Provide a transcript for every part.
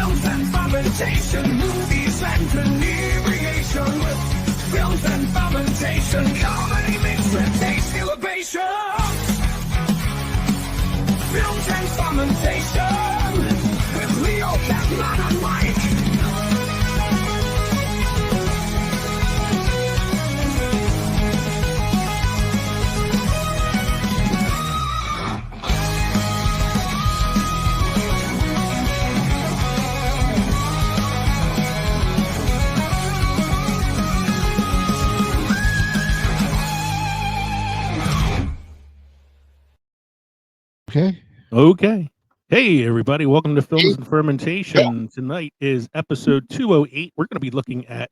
Films and fermentation, movies and inebriation. With films and fermentation, comedy mixed with tasty libation. Films and fermentation, with Leo, Batman, and Mike. Okay. Hey, everybody. Welcome to Films and Fermentation. Tonight is episode 208. We're going to be looking at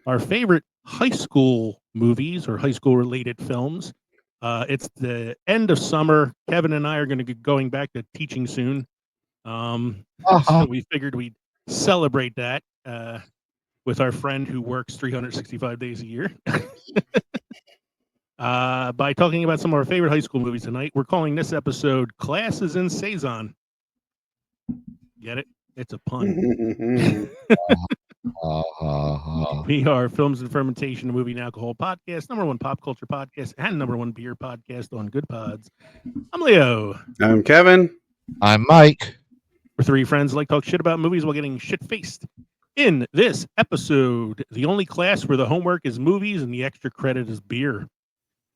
our favorite high school movies or high school related films. It's the end of summer. Kevin and I are going to be going back to teaching soon. So we figured we'd celebrate that with our friend who works 365 days a year. By talking about some of our favorite high school movies tonight. We're calling this episode Classes in Saison. Get it? It's a pun. We are Films and Fermentation, a movie and alcohol podcast, #1 pop culture podcast, and #1 beer podcast on Good Pods. I'm Leo. I'm Kevin. I'm Mike. We're three friends who like to talk shit about movies while getting shit-faced. In this episode, the only class where the homework is movies and the extra credit is beer.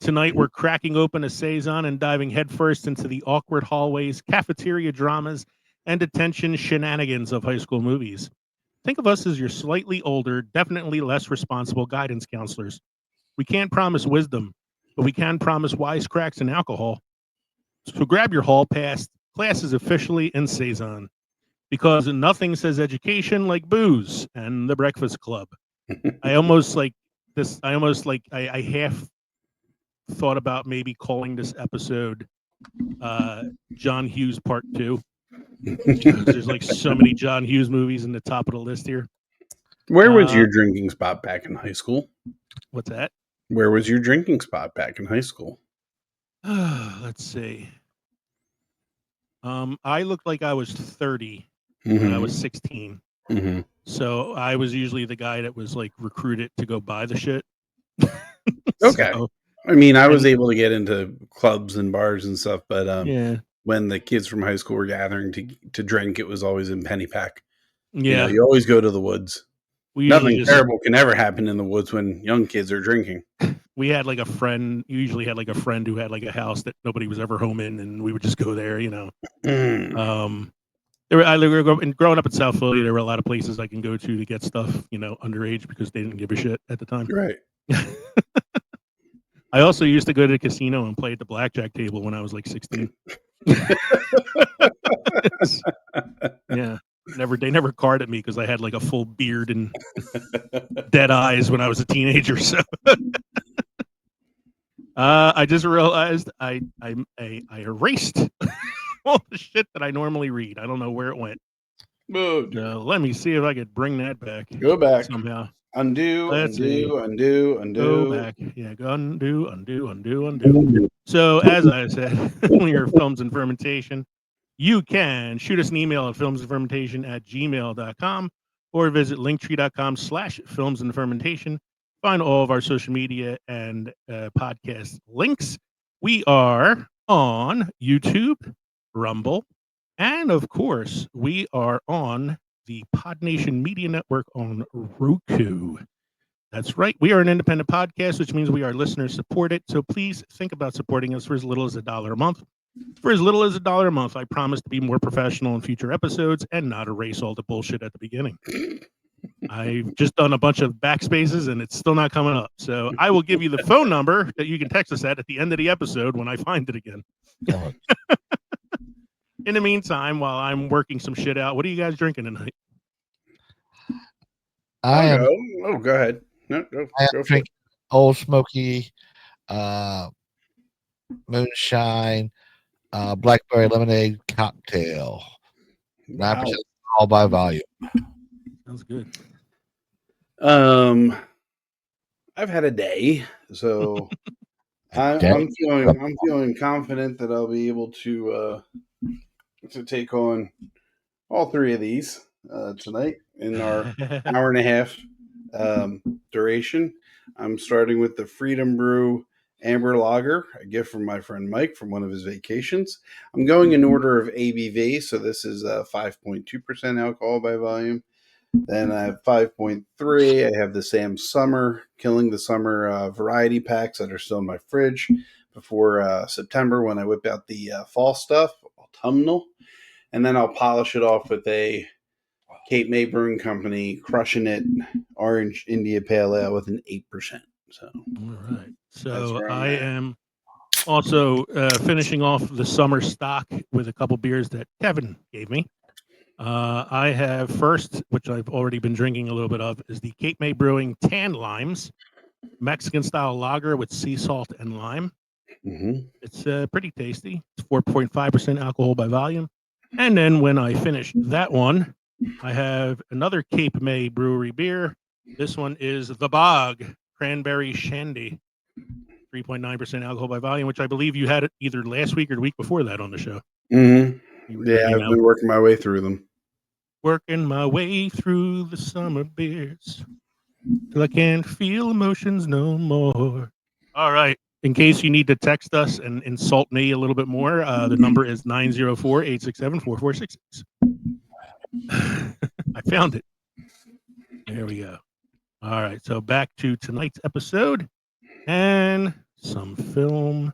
Tonight, we're cracking open a Saison and diving headfirst into the awkward hallways, cafeteria dramas, and detention shenanigans of high school movies. Think of us as your slightly older, definitely less responsible guidance counselors. We can't promise wisdom, but we can promise wisecracks and alcohol. So grab your hall pass. Class is officially in Saison, because nothing says education like booze and the Breakfast Club. I half thought about maybe calling this episode John Hughes Part 2. Because there's like so many John Hughes movies in the top of the list here. Where was your drinking spot back in high school? What's that? Where was your drinking spot back in high school? Let's see. I looked like I was 30 when I was 16. Mm-hmm. So I was usually the guy that was like recruited to go buy the shit. Okay. I mean, I was able to get into clubs and bars and stuff, but when the kids from high school were gathering to drink, it was always in Pennypack. Yeah. You always go to the woods. Nothing terrible can ever happen in the woods when young kids are drinking. We had like a friend, usually had like a friend who had like a house that nobody was ever home in, and we would just go there, Growing up in South Philly, there were a lot of places I can go to get stuff, underage, because they didn't give a shit at the time. Right. I also used to go to the casino and play at the blackjack table when I was like 16. Yeah. They never carded me because I had like a full beard and dead eyes when I was a teenager. So I just realized I erased all the shit that I normally read. I don't know where it went. Let me see if I could bring that back. Go back somehow. Undo. Go back. Yeah, go undo. So, as I said, we are Films and Fermentation. You can shoot us an email at filmsandfermentation@gmail.com or visit linktree.com/filmsandfermentation. Find all of our social media and podcast links. We are on YouTube, Rumble, and of course, we are on the PodNation Media Network on Roku. That's right. We are an independent podcast, which means we are listener supported. So please think about supporting us for as little as $1 a month. For as little as $1 a month, I promise to be more professional in future episodes and not erase all the bullshit at the beginning. I've just done a bunch of backspaces and it's still not coming up. So I will give you the phone number that you can text us at the end of the episode when I find it again. In the meantime, while I'm working some shit out, what are you guys drinking tonight? Go ahead. No, go drinking Old Smoky, moonshine, blackberry lemonade cocktail. 9% all by volume. Sounds good. I've had a day, so I'm feeling confident that I'll be able to take on all three of these. tonight in our hour and a half duration. I'm starting with the Freedom Brew Amber Lager, a gift from my friend Mike from one of his vacations. I'm going in order of ABV, so this is 5.2% alcohol by volume. Then I have 5.3. I have the Sam Summer, Killing the Summer variety packs that are still in my fridge before September when I whip out the fall stuff, autumnal. And then I'll polish it off with a Cape May Brewing Company Crushing It Orange India Pale Ale with an 8%. So, all right. So I am also finishing off the summer stock with a couple beers that Kevin gave me. I have first, which I've already been drinking a little bit of, is the Cape May Brewing Tan Limes Mexican style lager with sea salt and lime. Mm-hmm. It's pretty tasty. It's 4.5% alcohol by volume. And then when I finish that one, I have another Cape May Brewery beer. This one is The Bog Cranberry Shandy, 3.9% alcohol by volume, which I believe you had it either last week or the week before that on the show. Mm-hmm. Yeah, I've been working my way through them. Working my way through the summer beers till I can't feel emotions no more. All right. In case you need to text us and insult me a little bit more, the number is 904-867-4466. I found it. There we go. All right. So back to tonight's episode and some film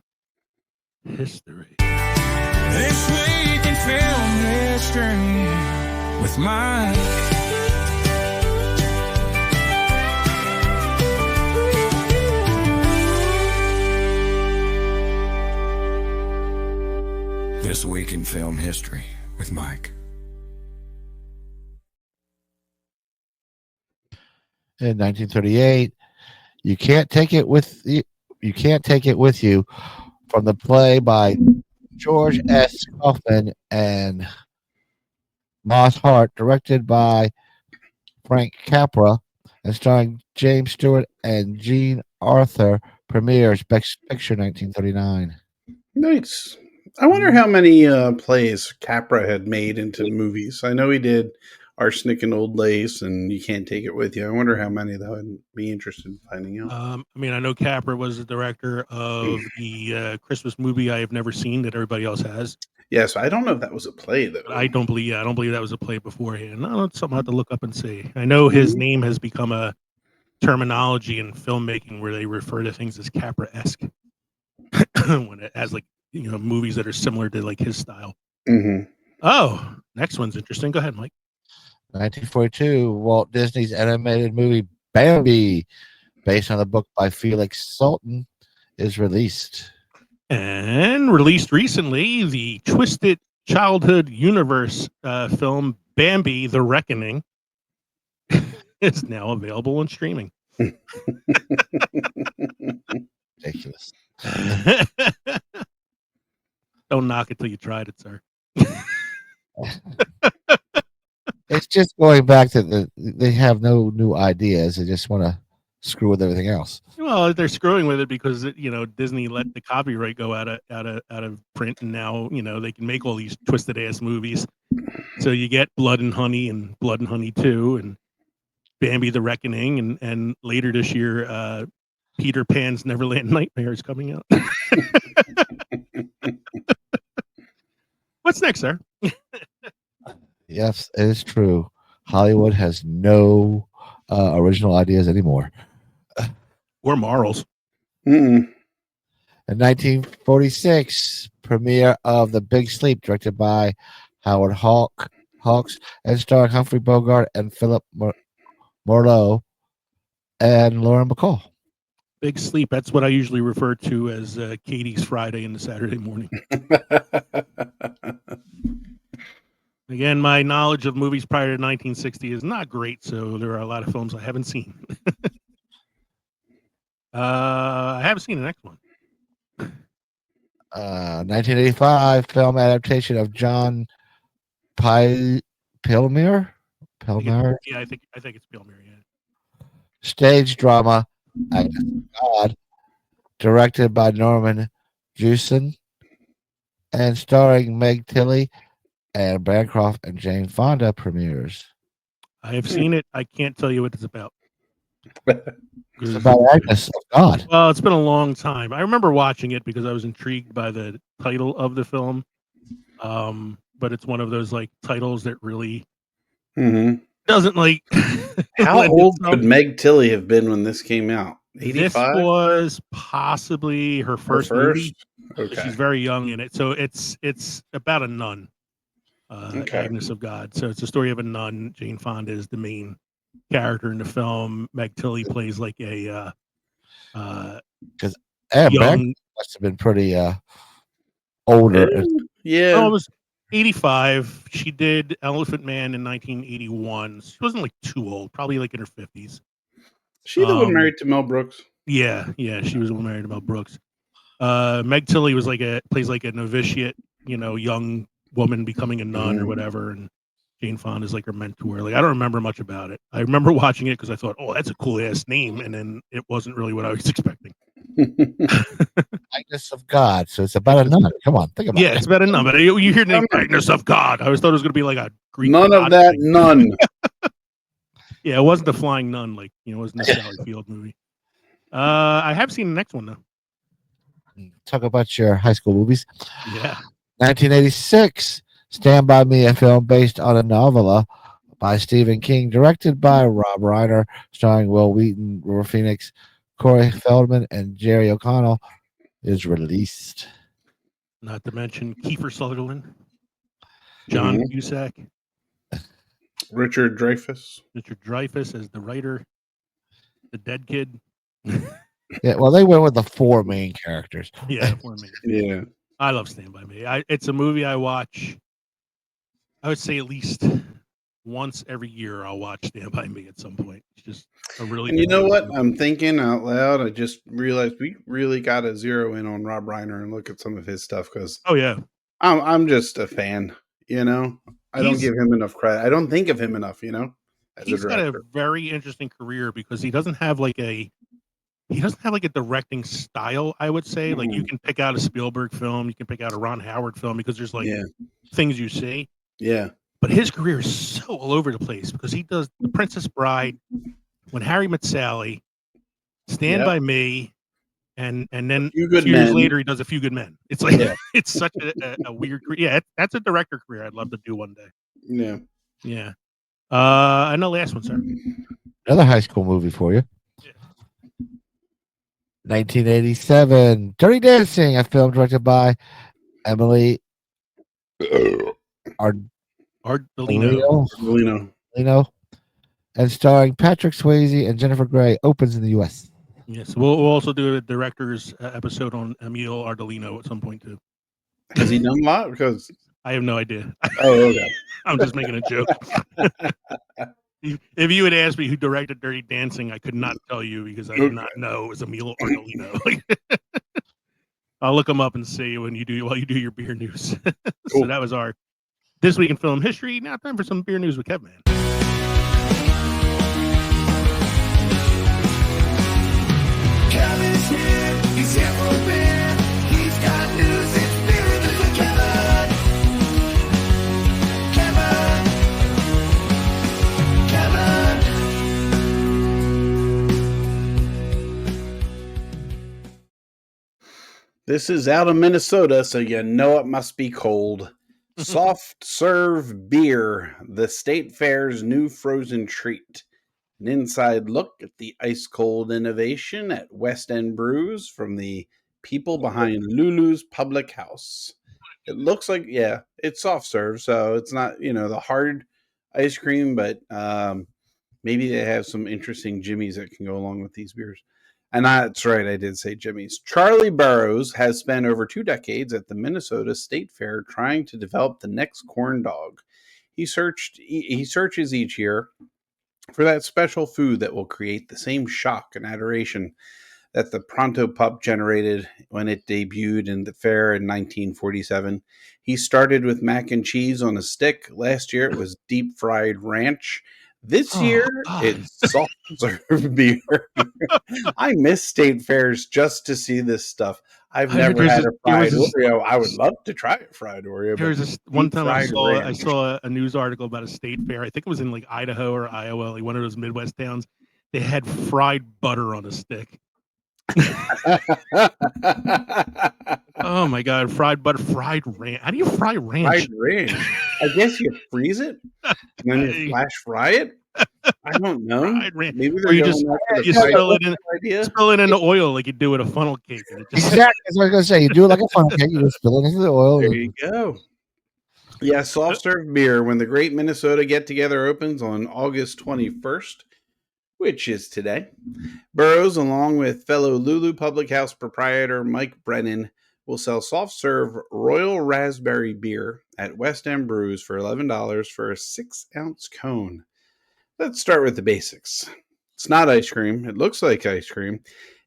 history. This week in film history with Mike. This week in film history with Mike. In 1938, You Can't Take It With You. You Can't Take It With You, from the play by George S. Kaufman and Moss Hart, directed by Frank Capra, and starring James Stewart and Jean Arthur, premieres Best Picture 1939. Nice. I wonder how many plays Capra had made into movies. I know he did Arsenic and Old Lace and You Can't Take It With You. I wonder how many, though. I'd be interested in finding out. I mean, I know Capra was the director of the Christmas movie I have never seen that everybody else has. Yes, I don't know if that was a play, though. I don't believe that was a play beforehand. No, it's something I have to look up and see. I know his name has become a terminology in filmmaking where they refer to things as Capra-esque when it has, like, you know, movies that are similar to like his style. Mm-hmm. Oh, next one's interesting. Go ahead, Mike. 1942, Walt Disney's animated movie Bambi, based on the book by Felix Salten, is released. And released recently, the Twisted Childhood Universe film Bambi: The Reckoning is now available on streaming. Ridiculous. Don't knock it till you tried it, sir. It's just going back to they have no new ideas. They just want to screw with everything else. Well, they're screwing with it because Disney let the copyright go out of print, and now they can make all these twisted ass movies. So you get Blood and Honey and Blood and Honey 2 and Bambi: The Reckoning, and later this year, Peter Pan's Neverland Nightmare is coming out. What's next, sir? Yes, it is true. Hollywood has no original ideas anymore. Or morals. Mm-mm. In 1946, premiere of The Big Sleep, directed by Howard Hawks, and starring Humphrey Bogart and Philip Marlowe and Lauren Bacall. Big Sleep. That's what I usually refer to as Katie's Friday in the Saturday morning. Again, my knowledge of movies prior to 1960 is not great, so there are a lot of films I haven't seen. I haven't seen the next one. 1985 film adaptation of John Pilmer. Yeah, I think it's Pilmer. Yeah. Stage drama, Agnes God, directed by Norman Jewison, and starring Meg Tilly and Bancroft and Jane Fonda, premieres I have seen it. I can't tell you what it's about. It's about Agnes of God. Well, it's been a long time. I remember watching it because I was intrigued by the title of the film. But it's one of those like titles that really Mm-hmm. doesn't like. How lend old itself. could Meg Tilly have been when this came out? This 85? was possibly her Her first movie. Okay. She's very young in it, so it's about a nun, Okay. Agnes of God. So it's a story of a nun. Jane Fonda is the main character in the film. Meg Tilly plays like a Yeah, Beck young. must have been pretty older. Yeah. Well, it was 85. She did Elephant Man in 1981. She wasn't like too old, probably like in her 50s. She the one married to Mel Brooks. Yeah, she was married to Mel Brooks. Meg Tilly was plays like a novitiate, young woman becoming a nun or whatever, and Jane Fonda is like her mentor. Like I don't remember much about it. I remember watching it because I thought, oh, that's a cool ass name, and then it wasn't really what I was expecting. Agnes of God. So it's about a nun. Come on, think about it. Yeah, it's about a nun, but you hear the name Agnes of God. I always thought it was going to be like a Greek. None of that, thing. none. Yeah, it wasn't the Flying Nun, like it wasn't the Sally Field movie. I have seen the next one though. Talk about your high school movies. Yeah. 1986, Stand By Me, a film based on a novella by Stephen King, directed by Rob Reiner, starring Will Wheaton, River Phoenix, Corey Feldman, and Jerry O'Connell, is released. Not to mention Kiefer Sutherland, John Cusack, Richard Dreyfuss as the writer, the dead kid. Yeah, well, they went with the four main characters. Yeah, for me. Yeah. I love Stand By Me. It's a movie I watch. I would say at least once every year I'll watch Stand By Me at some point. It's just a really. And you know what? I'm thinking out loud. I just realized we really got to zero in on Rob Reiner and look at some of his stuff because oh yeah, I'm just a fan. I don't give him enough credit. I don't think of him enough. As he's a got director. a very interesting career because he doesn't have like a directing style. I would say like you can pick out a Spielberg film, you can pick out a Ron Howard film because there's like things you see. Yeah. But his career is so all over the place because he does The Princess Bride, When Harry Met Sally, Stand By Me, and then a few years later he does A Few Good Men. It's like it's such a weird career. Yeah, that's a director career I'd love to do one day. Yeah. Yeah. And the last one, sir. Another high school movie for you. 1987, Dirty Dancing, a film directed by Emily Ardolino, and starring Patrick Swayze and Jennifer Grey, opens in the U.S. Yes, we'll also do a director's episode on Emil Ardolino at some point too. Has he done a lot? Because I have no idea. Oh, okay. I'm just making a joke. If you had asked me who directed Dirty Dancing, I could not tell you because I did not know it was Emil Ardolino. I'll look him up and see while you do your beer news. So that was our This Week in Film History. Now time for some beer news with Kevman. Kevin's here, he's here for beer. He's got news, it's beer news with Kevin. This is out of Minnesota, so you know it must be cold. Soft serve beer, the state fair's new frozen treat. An inside look at the ice cold innovation at West End Brews from the people behind Lulu's Public House. It looks like, it's soft serve, so it's not, the hard ice cream, but maybe they have some interesting jimmies that can go along with these beers. And that's right, I did say Jimmy's. Charlie Burrows has spent over 2 decades at the Minnesota State Fair trying to develop the next corn dog. He searches each year for that special food that will create the same shock and adoration that the Pronto Pup generated when it debuted in the fair in 1947. He started with mac and cheese on a stick. Last year it was deep fried ranch. This year, it's soft serve beer. I miss state fairs just to see this stuff. I've I heard never had a there fried was this Oreo. I would love to try a fried Oreo, there but was this one deep time fried I ranch. saw a news article about a state fair. I think it was in like Idaho or Iowa, like one of those Midwest towns. They had fried butter on a stick. Oh my god, fried butter, fried ranch. How do you fry ranch? Fried ranch. I guess you freeze it and then you I- flash fry it. I don't know. Fried ranch. Maybe Or they're going after the you fried spill it in idea. spill it into oil like you do with a funnel cake, and it just Exactly. That's what I was gonna say. You do it like a funnel cake. You just spill it into the oil. There you go. Yeah, soft serve beer. When the Great Minnesota Get Together opens on August 21st, which is today, Burroughs, along with fellow Lulu Public House proprietor Mike Brennan, will sell soft serve Royal Raspberry beer at West End Brews for $11 for a 6-ounce cone. Let's start with the basics. It's not ice cream. It looks like ice cream.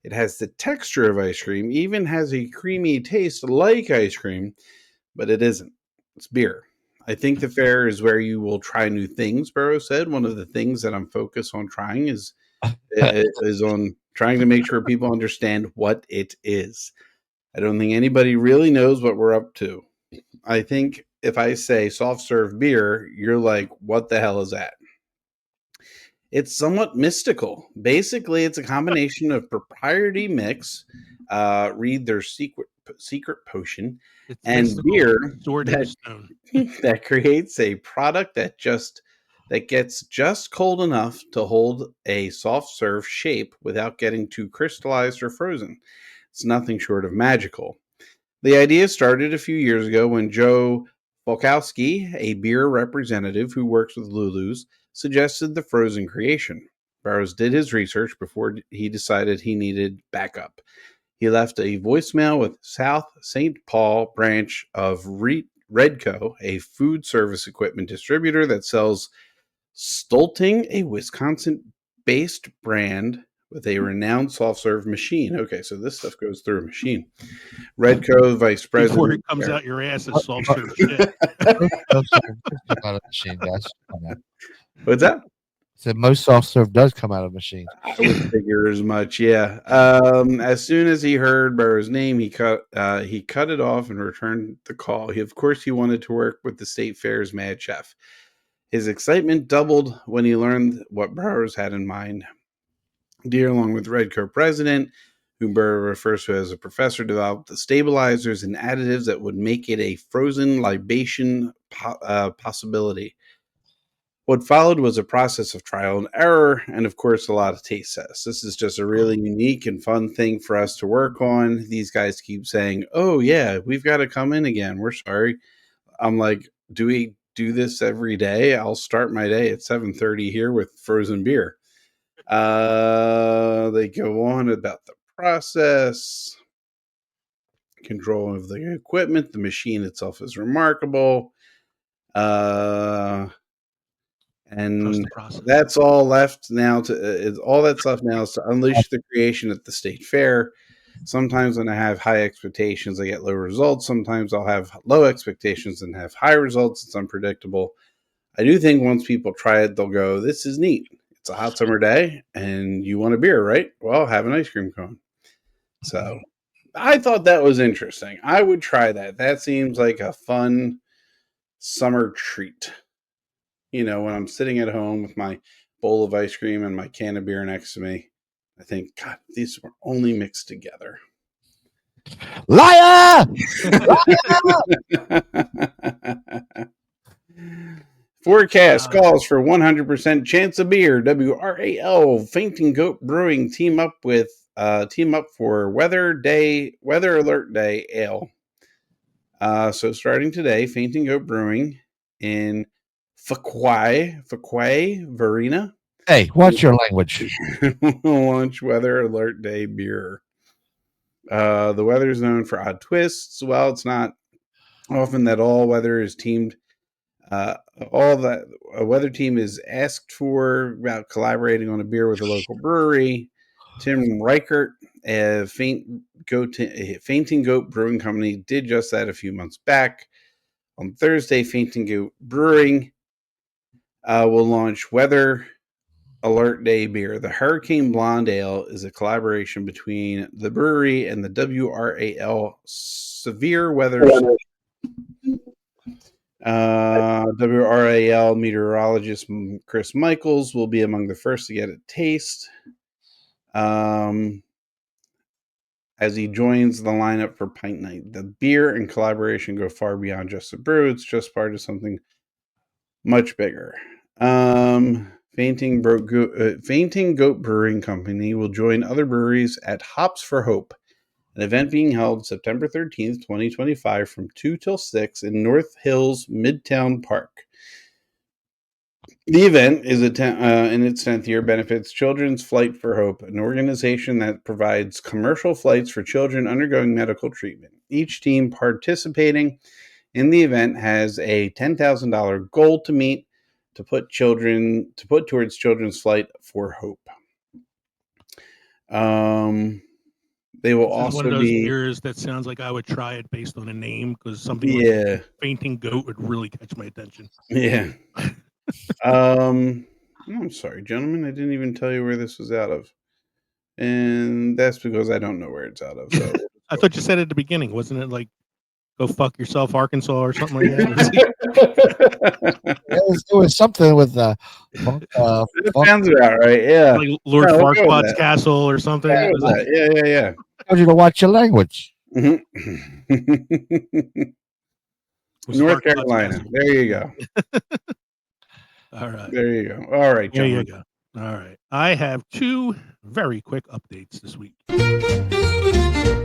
It has the texture of ice cream, even has a creamy taste like ice cream, but it isn't. It's beer. I think the fair is where you will try new things, Burroughs said. One of the things that I'm focused on trying is on trying to make sure people understand what it is. I don't think anybody really knows what we're up to. I think if I say soft serve beer, you're like, what the hell is that? It's somewhat mystical. Basically, it's a combination of proprietary mix, read their secret potion, it's and mystical. beer Sword in the stone. that creates a product that gets just cold enough to hold a soft serve shape without getting too crystallized or frozen. It's nothing short of magical. The idea started a few years ago when Joe Volkowski, a beer representative who works with Lulu's, suggested the frozen creation. Burroughs did his research before he decided he needed backup. He left a voicemail with South St. Paul branch of Redco, a food service equipment distributor that sells Stolting, a Wisconsin-based brand with a renowned soft-serve machine. Okay, so this stuff goes through a machine. Redco vice president. Before it comes out your ass is soft serve shit. Most soft serve does come out of machine, guys. Come on. What's that? So most soft serve does come out of machines. I would figure as much, yeah. As soon as he heard Burroughs' name, he cut it off and returned the call. Of course, he wanted to work with the state fair's mad chef. His excitement doubled when he learned what Burroughs had in mind. Deere, along with Redco president, whom Burroughs refers to as a professor, developed the stabilizers and additives that would make it a frozen libation possibility. What followed was a process of trial and error, and of course, a lot of taste tests. This is just a really unique and fun thing for us to work on. These guys keep saying, "Oh yeah, we've got to come in again. We're sorry." I'm like, "Do we do this every day?" I'll start my day at 7:30 here with frozen beer. They go on about the process, control of the equipment. The machine itself is remarkable. And that's all left now all that's left now is to unleash the creation at the state fair. Sometimes when I have high expectations, I get low results. Sometimes I'll have low expectations and have high results. It's unpredictable. I do think once people try it, they'll go, this is neat. It's a hot summer day and you want a beer, right? Well, have an ice cream cone. So I thought that was interesting. I would try that. That seems like a fun summer treat. You know, when I'm sitting at home with my bowl of ice cream and my can of beer next to me, I think, God, these were only mixed together. Liar! Forecast calls for 100% chance of beer. WRAL Fainting Goat Brewing team up for Weather Alert Day Ale. So starting today, Fainting Goat Brewing in Fuquay, Varina. Hey, what's your language? Launch Weather Alert Day beer. The weather is known for odd twists. Well, it's not often that all weather is teamed. All that a weather team is asked for about collaborating on a beer with a local brewery. Tim Reichert, Fainting Goat Brewing Company, did just that a few months back. On Thursday, Fainting Goat Brewing will launch Weather Alert Day beer. The Hurricane Blonde Ale is a collaboration between the brewery and the WRAL Severe Weather. WRAL meteorologist Chris Michaels will be among the first to get a taste. As he joins the lineup for Pint Night. The beer and collaboration go far beyond just a brew. It's just part of something much bigger. Fainting Goat Brewing Company will join other breweries at Hops for Hope, an event being held September 13th, 2025 from 2 till 6 in North Hills Midtown Park. The event is in its 10th year benefits Children's Flight for Hope, an organization that provides commercial flights for children undergoing medical treatment. Each team participating in the event has a $10,000 goal to meet to put towards Children's Flight for Hope. They will also one of those be beers that sounds like I would try it based on a name, because something like Fainting Goat would really catch my attention. Yeah. I'm sorry, gentlemen. I didn't even tell you where this was out of. And that's because I don't know where it's out of. So I thought you said at the beginning, wasn't it like "Go fuck yourself, Arkansas" or something like that? It was something with it sounds about right. Yeah, like Lord Farquaad's castle or something. Yeah. I told you to watch your language. North Carolina. There you go. All right. There you go. All right, There you go. All right. I have 2 very quick updates this week.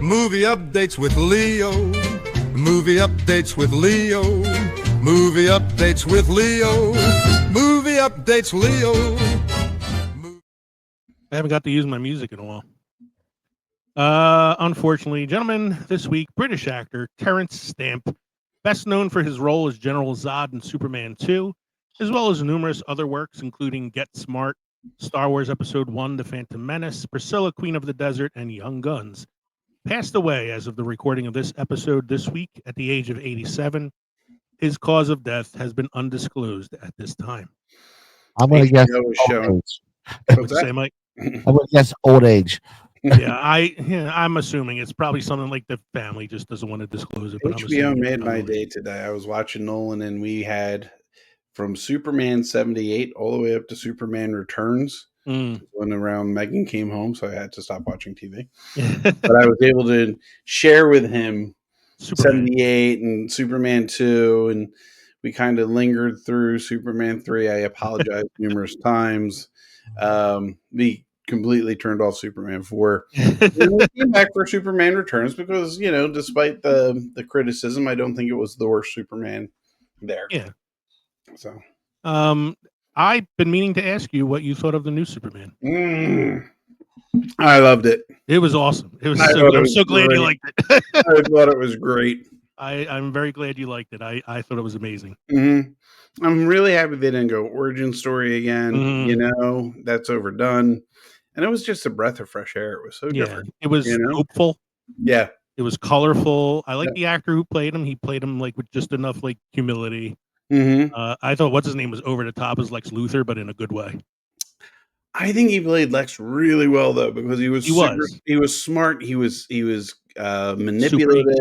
Movie updates with Leo. Movie updates with Leo. Movie updates with Leo. Movie updates Leo. I haven't got to use my music in a while. Unfortunately, gentlemen, this week, British actor Terence Stamp, best known for his role as General Zod in Superman 2, as well as numerous other works, including Get Smart, Star Wars Episode 1, The Phantom Menace, Priscilla, Queen of the Desert, and Young Guns, passed away as of the recording of this episode this week at the age of 87. His cause of death has been undisclosed at this time. I'm going to guess old age. What'd you say, Mike? I'm going to guess old age. I'm assuming it's probably something like the family just doesn't want to disclose it. But HBO made my day today. I was watching Nolan, and we had from Superman 78 all the way up to Superman Returns. When around Megan came home, so I had to stop watching TV. But I was able to share with him Superman 78 and Superman 2, and we kind of lingered through Superman 3. I apologized numerous times. We completely turned off Superman 4. And we came back for Superman Returns because, despite the criticism, I don't think it was the worst Superman there. Yeah. So, I've been meaning to ask you what you thought of the new Superman. I loved it. It was awesome. It was so good. I'm so glad you liked it. I thought it was great. I'm very glad you liked it. I thought it was amazing. I'm really happy they didn't go origin story again. That's overdone. And it was just a breath of fresh air. It was so different. It was hopeful. Yeah. It was colorful. I like the actor who played him. He played him like with just enough like humility. I thought what's his name was over the top as Lex Luthor, but in a good way. I think he played Lex really well though, because he was smart. He was manipulative.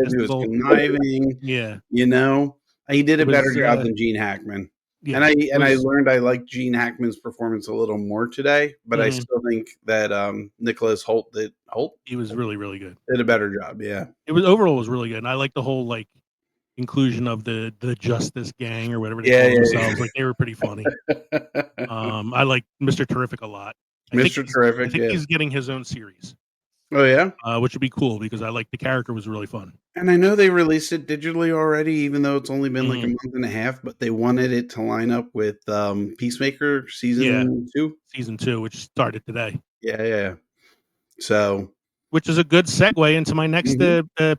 He was conniving. Yeah. He did a better job than Gene Hackman. Yeah, I learned I liked Gene Hackman's performance a little more today, but I still think that Nicholas Hoult. He was really, really good. Did a better job. Yeah, it was really good, and I like the whole like inclusion of the Justice Gang or whatever they call themselves. Like they were pretty funny. I like Mr. Terrific a lot. Mr. Terrific. I think he's getting his own series. Oh yeah, which would be cool because I like the character was really fun. And I know they released it digitally already, even though it's only been like a month and a half. But they wanted it to line up with Peacemaker season 2. Season 2, which started today. Yeah. So, which is a good segue into my next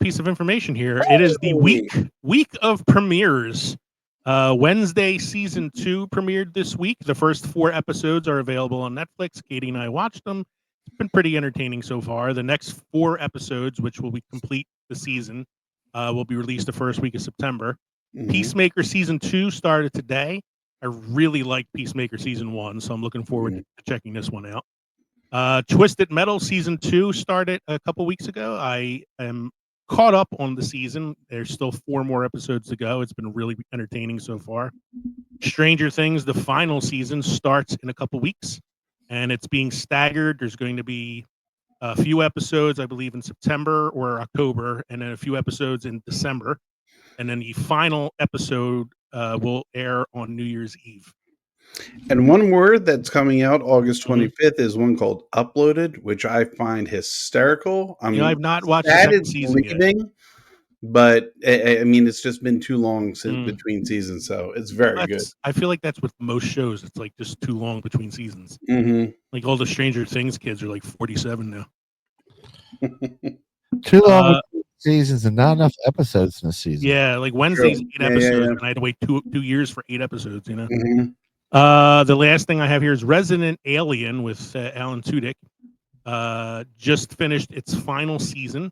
piece of information here. It is the week of premieres. Wednesday season 2 premiered this week. The first 4 episodes are available on Netflix. Katie and I watched them. It's been pretty entertaining so far. The next 4 episodes, which will be complete the season, will be released the first week of September. Peacemaker season 2 started today. I really like Peacemaker season 1, so I'm looking forward Mhm. to checking this one out. Twisted Metal season 2 started a couple weeks ago. I am caught up on the season. There's still 4 more episodes to go. It's been really entertaining so far. Stranger Things, the final season, starts in a couple weeks, and it's being staggered. There's going to be a few episodes, I believe, in September or October, and then a few episodes in December. And then the final episode will air on New Year's Eve. And one word that's coming out August Mhm. 25th is one called Uploaded, which I find hysterical. You know, I've not watched the sad second it's season yet. leaving, but I mean, it's just been too long since Mm. between seasons, so it's very good. I feel like that's with most shows. It's like just too long between seasons. Hmm. Like all the Stranger Things kids are like 47 now. Too long Uh, between seasons and not enough episodes in a season. Yeah, like Wednesday's True. 8 Yeah, episodes, yeah. and I had to wait 2 years for 8 episodes, you know? Hmm. The last thing I have here is Resident Alien with Alan Tudyk. Just finished its final season.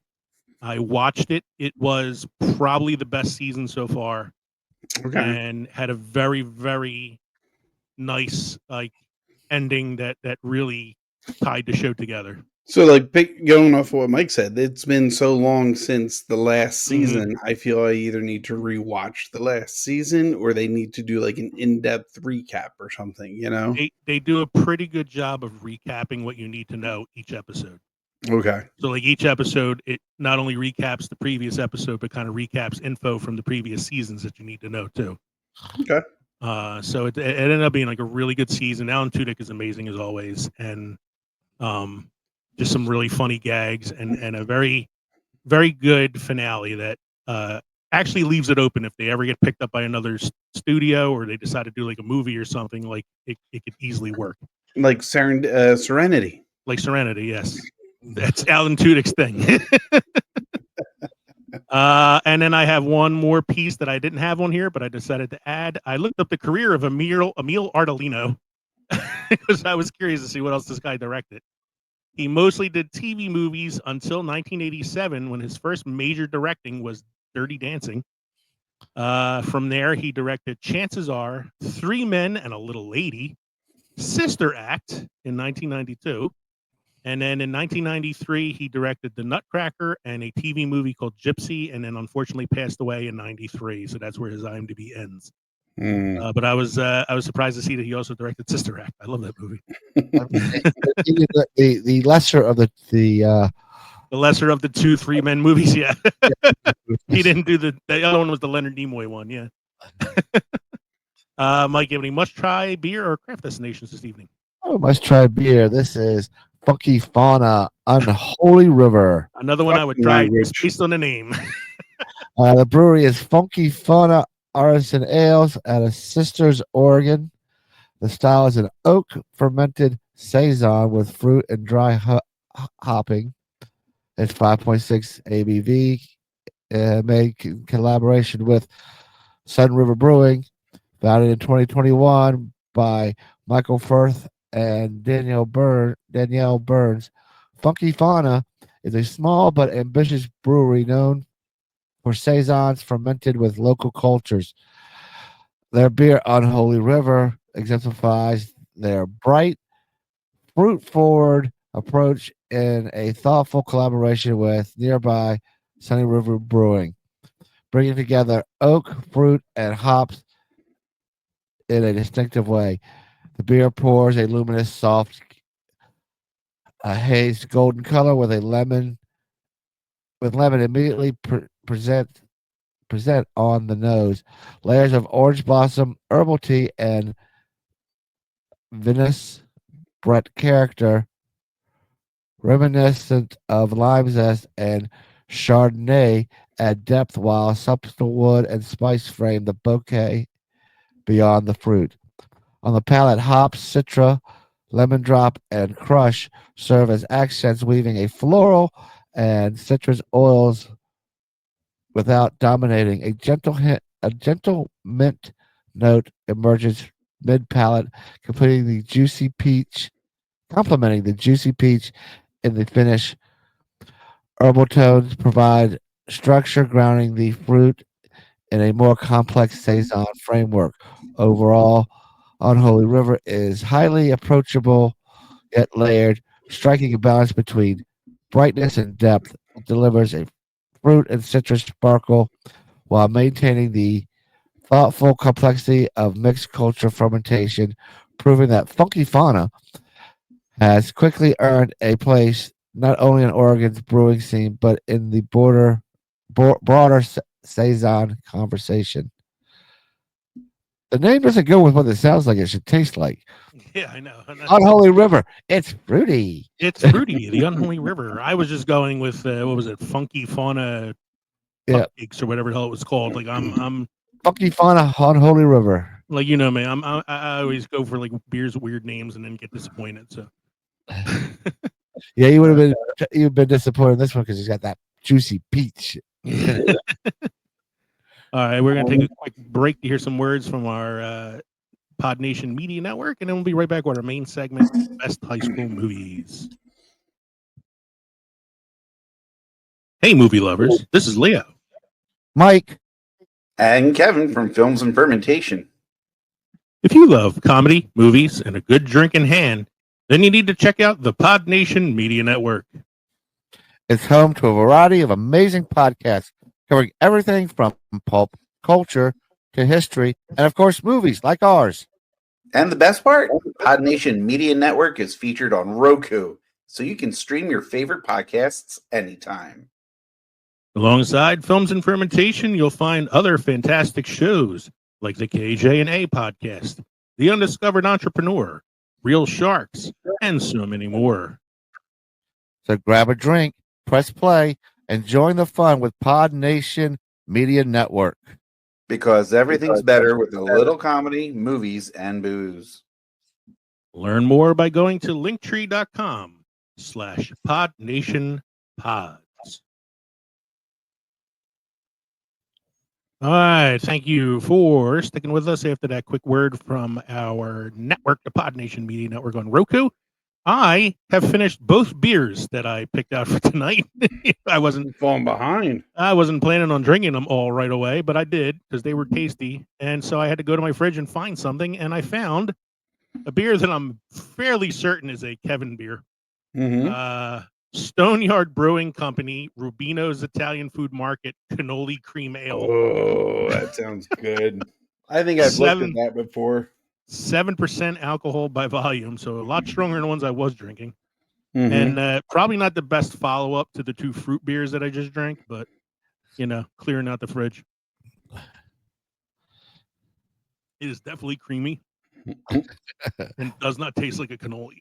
I watched it. It was probably the best season so far, Okay. and had a very, very nice like ending that really tied the show together. So, like, going off of what Mike said, it's been so long since the last Mm-hmm. season. I feel I either need to rewatch the last season or they need to do like an in-depth recap or something, you know? They do a pretty good job of recapping what you need to know each episode. Okay. So like each episode, it not only recaps the previous episode, but kind of recaps info from the previous seasons that you need to know too. Okay. So it ended up being like a really good season. Alan Tudyk is amazing as always, and just some really funny gags and a very, very good finale that actually leaves it open if they ever get picked up by another studio or they decide to do like a movie or something. Like it could easily work. Like Serenity. Like Serenity, yes. That's Alan Tudyk's thing. And then I have one more piece that I didn't have on here, but I decided to add. I looked up the career of Emil Ardolino because I was curious to see what else this guy directed. He mostly did TV movies until 1987, when his first major directing was Dirty Dancing. From there, he directed Chances Are, 3 Men and a Little Lady, Sister Act in 1992. And then in 1993, he directed The Nutcracker and a TV movie called Gypsy, and then unfortunately passed away in 93. So that's where his IMDb ends. But I was surprised to see that he also directed Sister Act. I love that movie. The lesser of the lesser of the 2 3-men movies. Yeah, he didn't do the other one was the Leonard Nimoy one. Yeah. Mike, you have any must-try beer or craft destinations this evening? Oh, must try beer. This is Funky Fauna Unholy River. Another one I would try just based on the name. The brewery is Funky Fauna Artisan Ales out of Sisters, Oregon. The style is an oak fermented saison with fruit and dry hopping. It's 5.6 ABV. Made in collaboration with Sun River Brewing. Founded in 2021 by Michael Firth and Danielle Burns. Funky Fauna is a small but ambitious brewery known for saisons fermented with local cultures. Their beer, Unholy River, exemplifies their bright, fruit-forward approach in a thoughtful collaboration with nearby Sunny River Brewing, bringing together oak, fruit, and hops in a distinctive way. The beer pours a luminous, soft, haze golden color with lemon immediately present on the nose. Layers of orange blossom, herbal tea, and vinous Brett character, reminiscent of lime zest and Chardonnay, add depth, while subtle wood and spice frame the bouquet beyond the fruit. On the palate, hops, citra, lemon drop, and crush serve as accents, weaving a floral and citrus oils without dominating. A gentle mint note emerges mid-palate, complementing the juicy peach in the finish. Herbal tones provide structure, grounding the fruit in a more complex saison framework. Overall, Unholy River is highly approachable yet layered, striking a balance between brightness and depth. It delivers a fruit and citrus sparkle while maintaining the thoughtful complexity of mixed culture fermentation, proving that Funky Fauna has quickly earned a place not only in Oregon's brewing scene, but in the broader Saison conversation. The name doesn't go with what it sounds like it should taste like. Yeah, I know. Unholy River. It's fruity. It's fruity, the Unholy River. I was just going with what was it, Funky Fauna Yeah. Cupcakes or whatever the hell it was called. Like I'm Funky Fauna Unholy River. like, you know, man, I always go for like beers with weird names and then get disappointed. So Yeah, you've been disappointed in this one because he's got that juicy peach. all right, we're gonna take a quick break to hear some words from our Pod Nation Media Network, and then we'll be right back with our main segment, Best High School Movies. Hey, movie lovers, this is Leo. Mike. And Kevin from Films and Fermentation. If you love comedy, movies, and a good drink in hand, then you need to check out the Pod Nation Media Network. It's home to a variety of amazing podcasts covering everything from pulp culture to history, and of course, movies like ours. And the best part, Pod Nation Media Network is featured on Roku, so you can stream your favorite podcasts anytime. Alongside Films and Fermentation, you'll find other fantastic shows like the KJ&A podcast, The Undiscovered Entrepreneur, Real Sharks, and so many more. So grab a drink, press play, and join the fun with Pod Nation Media Network. Because everything's better with a little comedy, movies, and booze. Learn more by going to linktree.com/podnationpods. All right. Thank you for sticking with us after that quick word from our network, the Pod Nation Media Network on Roku. I have finished both beers that I picked out for tonight. I wasn't falling behind. I wasn't planning on drinking them all right away, but I did because they were tasty. And so I had to go to my fridge and find something. And I found a beer that I'm fairly certain is a Kevin beer. Mm-hmm. Stoneyard Brewing Company, Rubino's Italian Food Market, Cannoli Cream Ale. Oh, that sounds good. I think I've looked at that before. 7% alcohol by volume, so a lot stronger than the ones I was drinking. Mm-hmm. And probably not the best follow-up to the 2 fruit beers that I just drank, but, you know, clearing out the fridge. It is definitely creamy and does not taste like a cannoli.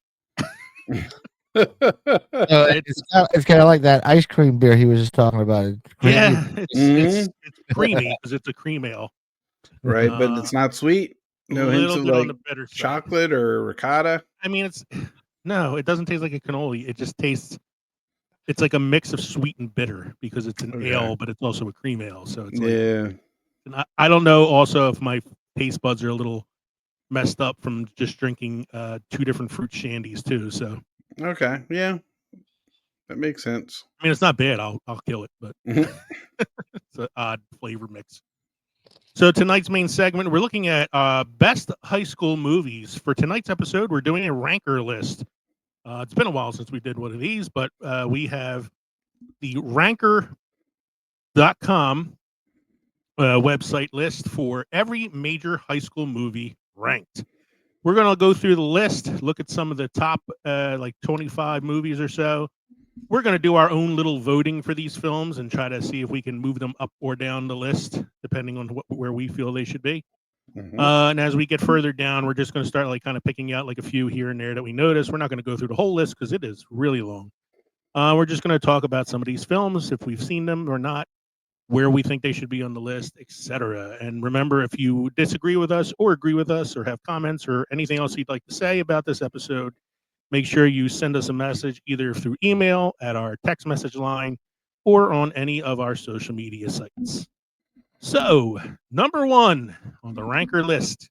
It's kind of like that ice cream beer he was just talking about. Yeah, it's creamy because it's a cream ale. Right, but it's not sweet. No hints of like chocolate or ricotta. I mean, it doesn't taste like a cannoli. It just tastes, it's like a mix of sweet and bitter because it's an ale, but it's also a cream ale. So it's like, I don't know also if my taste buds are a little messed up from just drinking 2 different fruit shandies too. So okay, yeah, that makes sense. I mean, it's not bad. I'll kill it, but it's an odd flavor mix. So tonight's main segment, we're looking at best high school movies. For tonight's episode, we're doing a ranker list. It's been a while since we did one of these, but we have the ranker.com website list for every major high school movie ranked. We're going to go through the list, look at some of the top like 25 movies or so. We're going to do our own little voting for these films and try to see if we can move them up or down the list, depending on where we feel they should be. Mm-hmm. And as we get further down, we're just going to start like kind of picking out like a few here and there that we notice. We're not going to go through the whole list because it is really long. We're just going to talk about some of these films, if we've seen them or not, where we think they should be on the list, etc. And remember, if you disagree with us or agree with us or have comments or anything else you'd like to say about this episode, make sure you send us a message either through email at our text message line or on any of our social media sites. So, number 1 on the ranker list,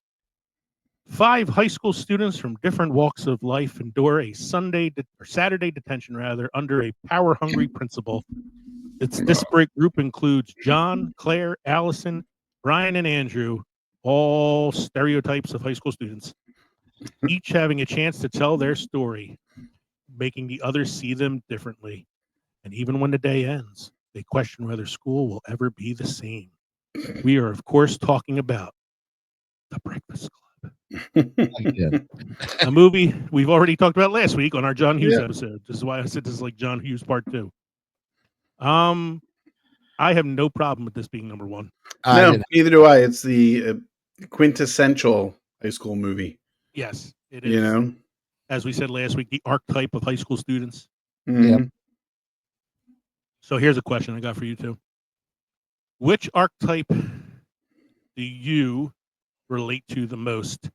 5 high school students from different walks of life endure a Saturday detention under a power-hungry principal. Its disparate group includes John, Claire, Allison, Brian, and Andrew, all stereotypes of high school students, each having a chance to tell their story, making the others see them differently. And even when the day ends, they question whether school will ever be the same. We are, of course, talking about The Breakfast Club, Again. a movie we've already talked about last week on our John Hughes Yeah. episode. This is why I said this is like John Hughes Part 2. I have no problem with this being number 1. No, neither do I. It's the quintessential high school movie. Yes, it is. You know, As we said last week, the archetype of high school students. Mhm. So here's a question I got for you two. Which archetype do you relate to the most?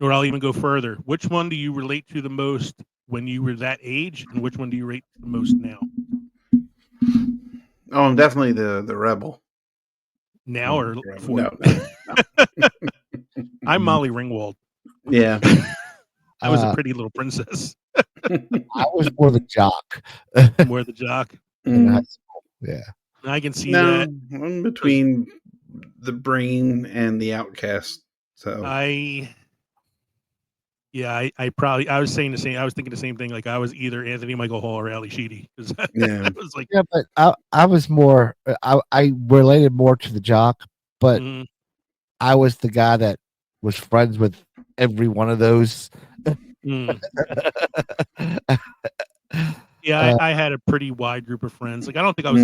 Or I'll even go further. Which one do you relate to the most when you were that age, and which one do you rate the most now? Oh, I'm definitely the rebel. Now or before? No. I'm Molly Ringwald. Yeah. I was a pretty little princess. I was more the jock. More the jock. in high Mm. school. Yeah. I can see No, that. I'm between the brain and the outcast. So I was saying the same. I was thinking the same thing. Like I was either Anthony Michael Hall or Ali Sheedy. yeah. I was like, Yeah, but I was more. I related more to the jock, but mhm. I was the guy that was friends with every one of those. Mm. Yeah, I had a pretty wide group of friends. Like I don't think I was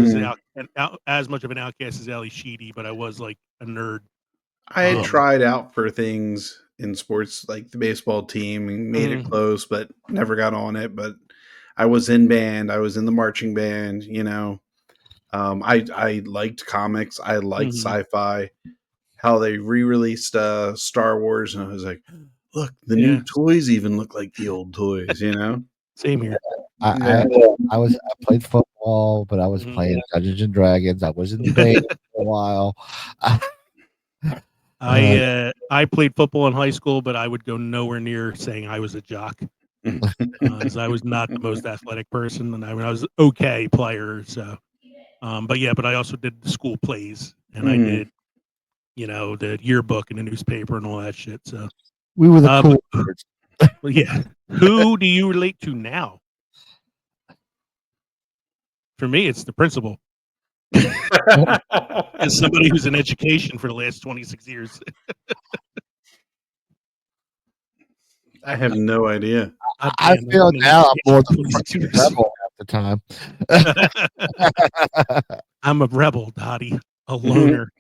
as much of an outcast as Ali Sheedy, but I was like a nerd. I had tried out for things in sports like the baseball team and made it close, but never got on it. But I was in band, I was in the marching band, you know. I liked comics, I liked sci-fi. How they re-released Star Wars, and I was like, look, the new toys even look like the old toys, you know? Same here. I played football, but I was playing Dungeons and Dragons. I was in the band for a while. I played football in high school, but I would go nowhere near saying I was a jock. As I was not the most athletic person, and I was okay player. So, but I also did the school plays, and I did, the yearbook and the newspaper and all that shit. So we were the cool nerds. Well, yeah. Who do you relate to now? For me, it's the principal. As somebody who's in education for the last 26 years. I have no idea. I feel now I'm more the rebel at the time. I'm a rebel, Dottie. A loner.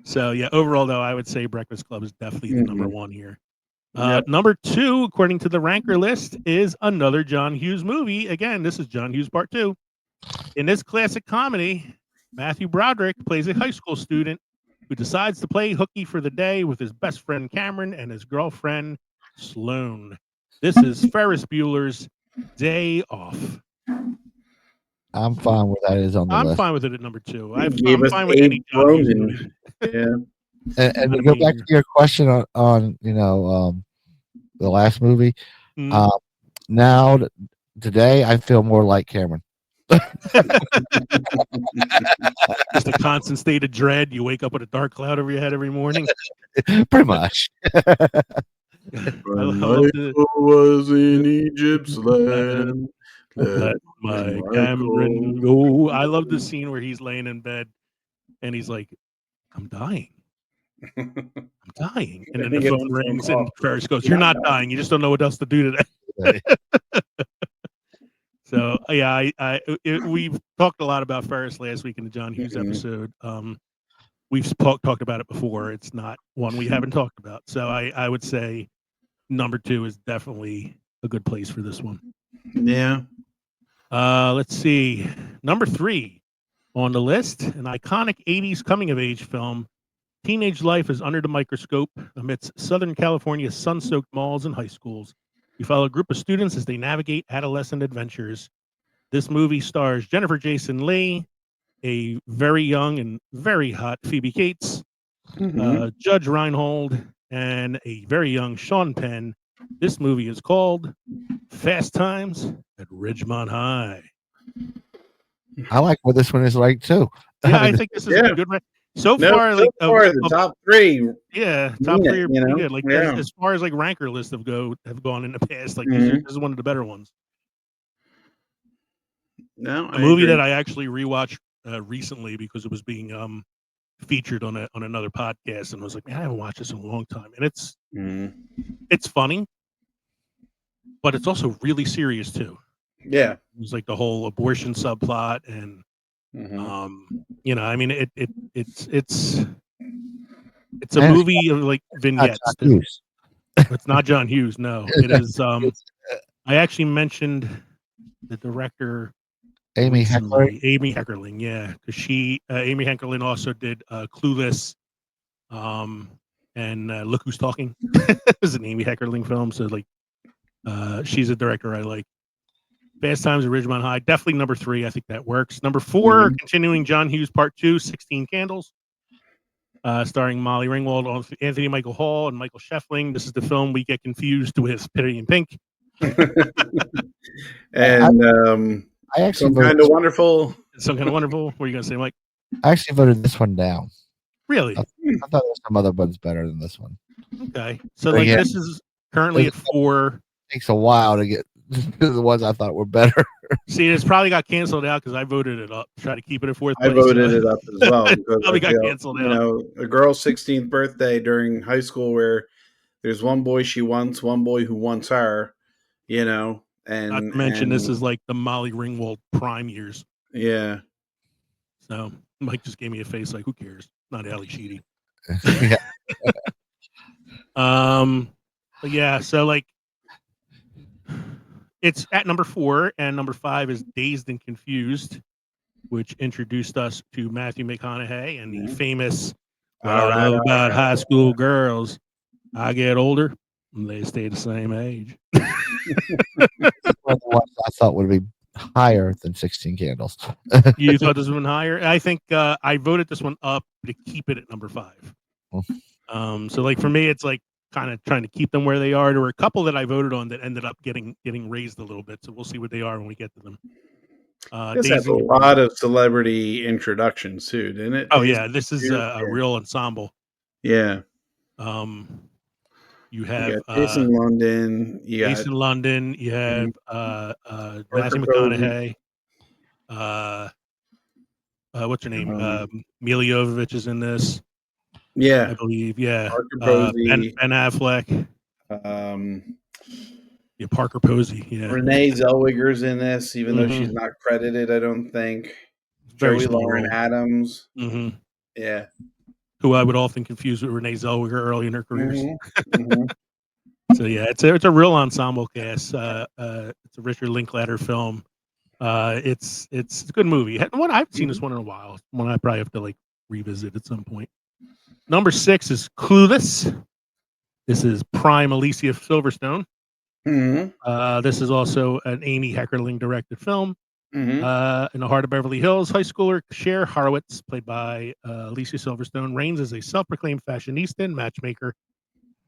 So, yeah, overall, though, I would say Breakfast Club is definitely the number 1 here. Number 2, according to the ranker list, is another John Hughes movie. Again, this is John Hughes Part 2. In this classic comedy, Matthew Broderick plays a high school student who decides to play hooky for the day with his best friend Cameron and his girlfriend Sloane. This is Ferris Bueller's Day Off. I'm fine with that. Is on the list. I'm fine with it at number 2. I'm fine with Abe any John Hughes Roman. movie. Yeah. And to go back to your question on the last movie, now today I feel more like Cameron. Just a constant state of dread. You wake up with a dark cloud over your head every morning. Pretty much. Was in Egypt's land. Let my Cameron go. I love the scene where he's laying in bed and he's like, I'm dying. I'm dying. And then the phone rings and Ferris goes, you're not dying. You just don't know what else to do today. So, yeah, we've talked a lot about Ferris last week in the John Hughes episode. We've talked about it before. It's not one we haven't talked about. So I would say number 2 is definitely a good place for this one. Yeah. Let's see. Number 3 on the list, an iconic 80s coming-of-age film. Teenage life is under the microscope amidst Southern California's sun-soaked malls and high schools. We follow a group of students as they navigate adolescent adventures. This movie stars Jennifer Jason Leigh, a very young and very hot Phoebe Cates, Judge Reinhold, and a very young Sean Penn. This movie is called Fast Times at Ridgemont High. I like what this one is like too. Yeah, I think this is a good. So No, far, so like far the top three. yeah, top mean three it, are you pretty know? good. Like Yeah. as far as like ranker lists have gone in the past, like Mhm. this is one of the better ones. No, A I movie agree. that I actually rewatched recently because it was being featured on another podcast, and I was like, man, I haven't watched this in a long time, and Mhm. it's funny, but it's also really serious too. Yeah. It was like the whole abortion subplot, and Mhm. I mean, it's a And it's movie of like not vignettes John too. Hughes. It's not John Hughes, no. It is. I actually mentioned the director Amy Heckler. recently, Amy Heckerling. Yeah, because Amy Heckerling, also did Clueless, and Look Who's Talking. It's an Amy Heckerling film, so like, she's a director I like. Fast Times at Ridgemont High, definitely number 3. I think that works. Number 4, Mhm. continuing John Hughes Part 2, 16 Candles, starring Molly Ringwald, Anthony Michael Hall, and Michael Scheffling. This is the film we get confused with Pretty in Pink. And I actually Some voted. Kind of Wonderful. Some Kind of Wonderful. What are you gonna say, Mike? I actually voted this one down. Really? I thought there was some other ones better than this one. Okay. So like, yeah. this is currently at 4. Takes a while to get to the ones I thought were better. See, it's probably got canceled out because I voted it up to try to keep it at 4th I place. voted it up as well because I Probably got feel, canceled out. a girl's 16th birthday during high school where there's one boy she wants, one boy who wants her, Not and to mention, this is like the Molly Ringwald prime years. yeah. So Mike just gave me a face like, who cares? Not Ali Sheedy. Yeah. But yeah, so like, it's at number 4, and number 5 is Dazed and Confused, which introduced us to Matthew McConaughey and the Mhm. famous "What All I right, love all about right. high school girls, I get older, and they stay the same age." One of the ones I thought would be higher than 16 Candles. You thought this one higher? I think I voted this one up to keep it at number 5. So like, for me, it's like kind of trying to keep them where they are. There were a couple that I voted on that ended up getting raised a little bit, so we'll see what they are when we get to them. This has a lot of celebrity introductions too, didn't it? Oh Days yeah, this is Confused? a real ensemble. Yeah. You You have got Jason London. You got Jason London. You have Parker Matthew Posey. McConaughey. What's her name? Um, Mila Jovovich is in this, Yeah. I believe. Yeah. Parker Ben Posey. Affleck. Um, Yeah, Parker Posey. Yeah. Renee Zellweger's in this, even though she's Mhm. not credited, I don't think. Very Joey small Lauren role. Adams. hmm Yeah. Who I would often confuse with Renee Zellweger early in her careers. Mhm. So yeah, it's a real ensemble cast. It's a Richard Linklater film. It's a good movie. One I've seen this one in a while. One I probably have to like revisit at some point. Number 6 is Clueless. This is prime Alicia Silverstone. Mhm. This is also an Amy Heckerling directed film. Mhm. In the heart of Beverly Hills, high schooler Cher Horowitz, played by Alicia Silverstone, reigns as a self-proclaimed fashionista and matchmaker.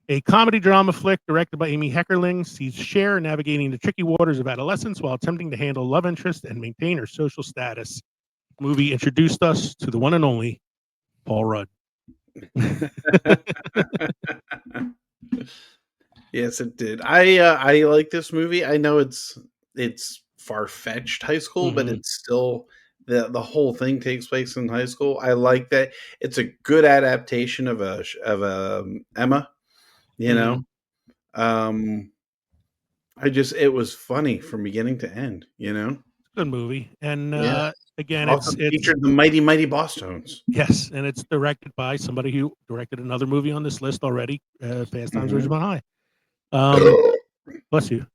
A comedy drama flick directed by Amy Heckerling sees Cher navigating the tricky waters of adolescence while attempting to handle love interest and maintain her social status. The movie introduced us to the one and only Paul Rudd. Yes, it did. I like this movie. I know it's far fetched high school, but Mhm. it's still the whole thing takes place in high school. I like that it's a good adaptation of a Emma. You know, Mhm. it was funny from beginning to end. Good movie, and Yeah. again, Also it's featured the mighty Boss Tones. yes, and it's directed by somebody who directed another movie on this list already, Fast Times at Mhm. Ridgemont High. Bless you.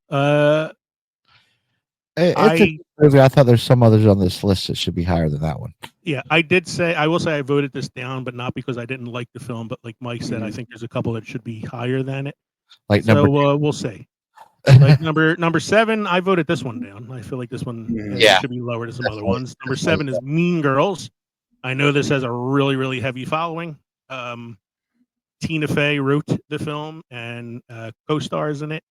It's a good movie. I thought there's some others on this list that should be higher than that one. Yeah, I will say I voted this down, but not because I didn't like the film, but like Mike said, I Mhm. think there's a couple that should be higher than it. Like So number we'll see. Like number 7, I voted this one down. I feel like this one Mhm. Yeah. should be lower than some other Definitely. ones. Number 7 is Mean Girls. I know this has a really, really heavy following. Tina Fey wrote the film and co-stars in it.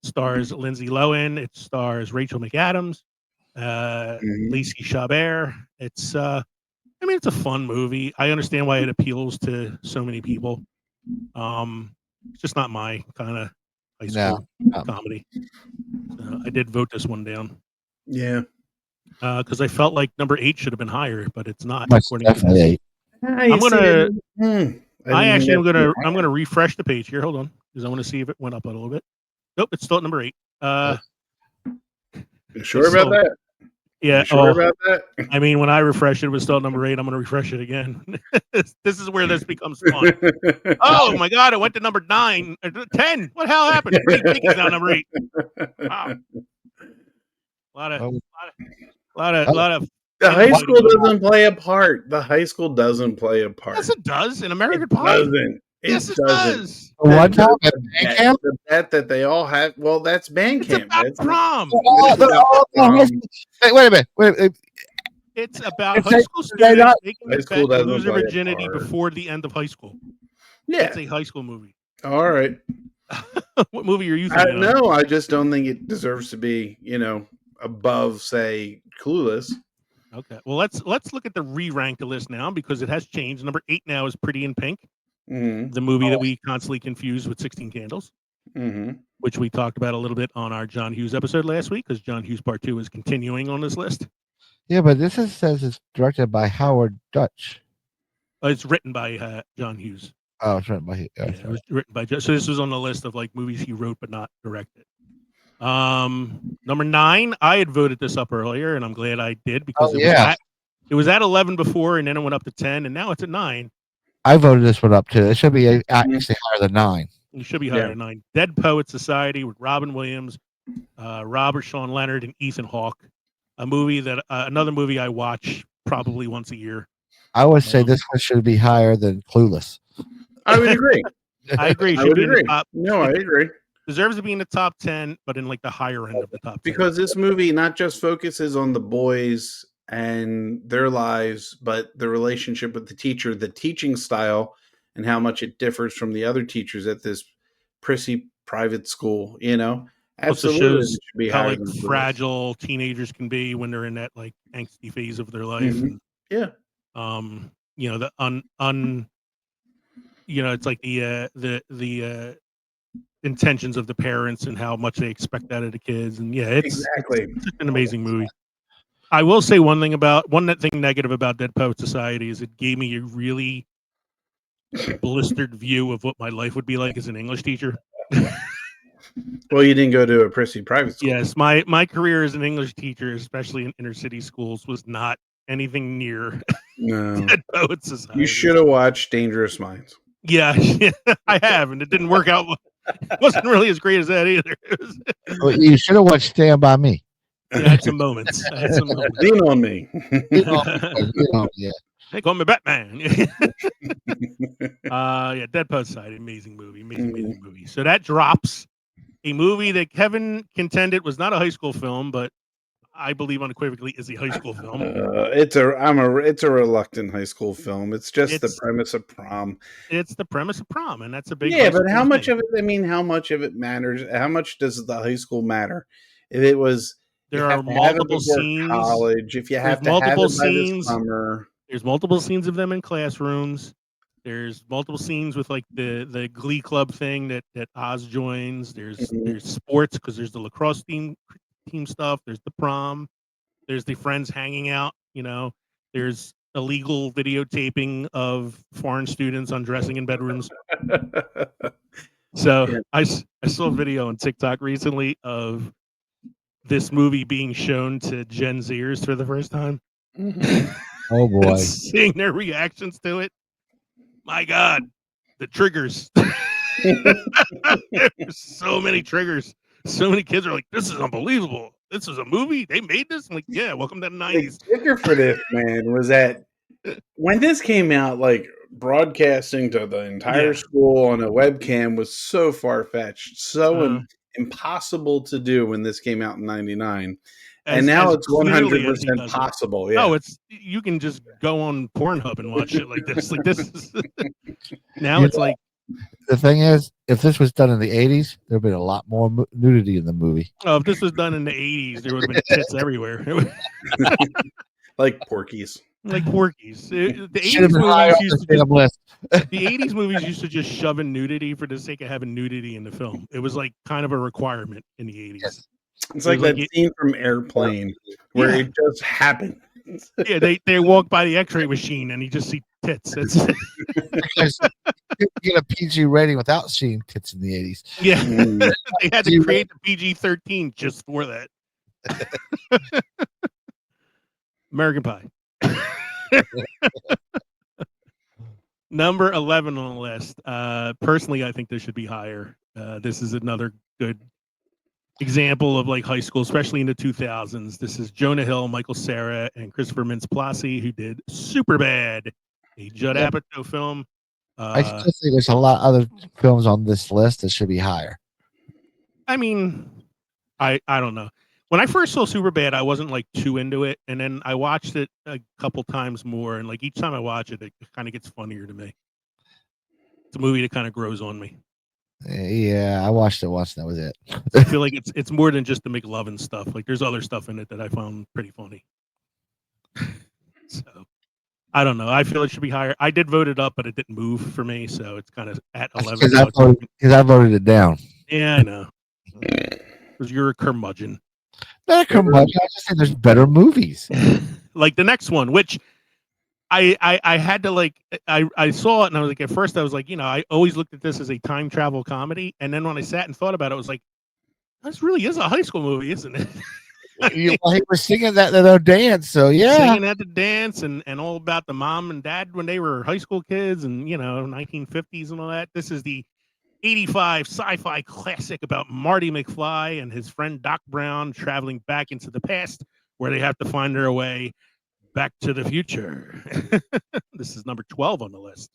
Stars Lindsay Lohan. It stars Rachel McAdams, Mhm. Lacey Chabert. It's I mean, it's a fun movie. I understand why it appeals to so many people. It's just not my kind of high school comedy. So I did vote this one down. Yeah. Because I felt like number 8 should have been higher, but it's not. That's According to this. definitely 8. I'm gonna. I'm gonna gonna. refresh the page here. Hold on, because I want to see if it went up a little bit. Nope, it's still at number 8. You sure about that? Yeah. You sure about that? I mean, when I refresh it, it was still at number 8. I'm gonna refresh it again. This is where this becomes fun. Oh my god, it went to number 9, 10. What the hell happened? Pretty Pinky's now number 8. Wow. A lot of. The high school doesn't play a part. The high school doesn't play a part. Yes, it does. In American It Pie. doesn't. Yes, it does. One time at band camp? The bet that they all have. Well, that's band It's camp. about That's prom. Hey, wait a minute. It's about It's high like- school they students not- making High the school bet to doesn't lose their play a virginity part. before the end of high school. Yeah. It's a high school movie. All right. What movie are you I thinking of? no, I just don't think it deserves to be, above, say, Clueless. Okay. Well, let's look at the re-ranked list now because it has changed. Number 8 now is Pretty in Pink, Mm-hmm. the movie that we constantly confuse with 16 Candles, Mm-hmm. which we talked about a little bit on our John Hughes episode last week because John Hughes Part 2 is continuing on this list. Yeah, but this says it's directed by Howard Dutch. It's written by John Hughes. Oh, it's written by Yeah, it was written by so this was on the list of like movies he wrote but not directed. Number 9, I had voted this up earlier, and I'm glad I did because it was at 11 before, and then it went up to 10, and now it's at 9. I voted this one up too. It should be actually higher than 9. It should be higher than 9. Dead Poet Society with Robin Williams, Robert Sean Leonard, and Ethan Hawke. A movie that another movie I watch probably once a year. I would say this one should be higher than Clueless. I would agree. I agree. I Should would be in agree. the top. No, I agree. Deserves to be in the top 10, but in like the higher end of the top 10. Because this movie not just focuses on the boys and their lives, but the relationship with the teacher, the teaching style, and how much it differs from the other teachers at this prissy private school. Also Absolutely shows it should be how higher like than Clueless. fragile teenagers can be when they're in that like angsty phase of their life. Mhm. And, Yeah. the it's like the intentions of the parents and how much they expect out of the kids. And yeah, it's an amazing movie. I will say one thing negative about Dead Poet Society is it gave me a really blistered view of what my life would be like as an English teacher. Well, you didn't go to a prissy private school. Yes, my career as an English teacher, especially in inner city schools, was not anything near No. Dead Poet Society. You should have watched Dangerous Minds. Yeah, I have, and it didn't work out. It wasn't really as great as that either. Well, you should have watched Stand By Me. I had some moments. Lean on me. Yeah. They call me Batman. Dead Poet Society, amazing movie. So that drops a movie that Kevin contended was not a high school film, but I believe unequivocally is a high school film. It's a reluctant high school film. It's just the premise of prom. It's the premise of prom, and that's a big but how much of it? I mean, how much of it matters? How much does the high school matter? If it was, there are multiple scenes. College. If you have to multiple have it scenes. by the summer. There's multiple scenes of them in classrooms. There's multiple scenes with like the Glee Club thing that Oz joins. There's sports because there's the lacrosse team stuff. There's the prom. There's the friends hanging out. There's illegal videotaping of foreign students undressing in bedrooms. So I saw a video on TikTok recently of this movie being shown to Gen Zers for the first time. Oh boy! Seeing their reactions to it. My God, the triggers. There's so many triggers. So many kids are like, "This is unbelievable. This is a movie. They made this." I'm like, "Yeah, welcome to the '90s." The kicker for this, man, was that when this came out, like broadcasting to the entire school on a webcam was so far fetched, so impossible to do when this came out in '99. And now it's 100% possible. Yeah. No, you can just go on Pornhub and watch it like this. Like this is now it's like the thing is, if this was done in the 80s, there'd been a lot more nudity in the movie. Oh, if this was done in the 80s, there would have been tits everywhere. Like Porky's. Like Porky's. The Should have 80s been higher movies on used the to just damn list. the 80s movies used to just shove in nudity for the sake of having nudity in the film. It was like kind of a requirement in the 80s. Yes. It's It like was that like scene from Airplane where Yeah. it just happened. Yeah, they walk by the X-ray machine and you just see tits. That's it. Because you could get a PG rating without seeing tits in the 80s. Yeah, Mm. they had to create the PG-13 just for that. American Pie. Number 11 on the list. Personally, I think this should be higher. This is another good example of like high school, especially in the 2000s. This is Jonah Hill, Michael Cera, and Christopher Mintz-Plasse, who did Superbad, a Judd Yep. Apatow film. I still think there's a lot of other films on this list that should be higher. I mean, I don't know. When I first saw Superbad, I wasn't like too into it, and then I watched it a couple times more, and like each time I watch it, it kind of gets funnier to me. It's a movie that kind of grows on me. Yeah, I watched it once and that was it. I feel like it's more than just the McLovin stuff. Like there's other stuff in it that I found pretty funny. So I don't know. I feel it should be higher. I did vote it up, but it didn't move for me, so it's kind of at 11. Because I voted it down. Yeah, I know. Because you're a curmudgeon. Not a curmudgeon. I just said there's better movies. Like the next one, which I had to like I saw it and I was like, at first I was like, I always looked at this as a time travel comedy, and then when I sat and thought about it, I was like, this really is a high school movie, isn't it? Well, he was singing that in their dance, so yeah. Singing at the dance and all about the mom and dad when they were high school kids and 1950s and all that. This is the 85 sci-fi classic about Marty McFly and his friend Doc Brown traveling back into the past where they have to find their way back to the future. This is number 12 on the list.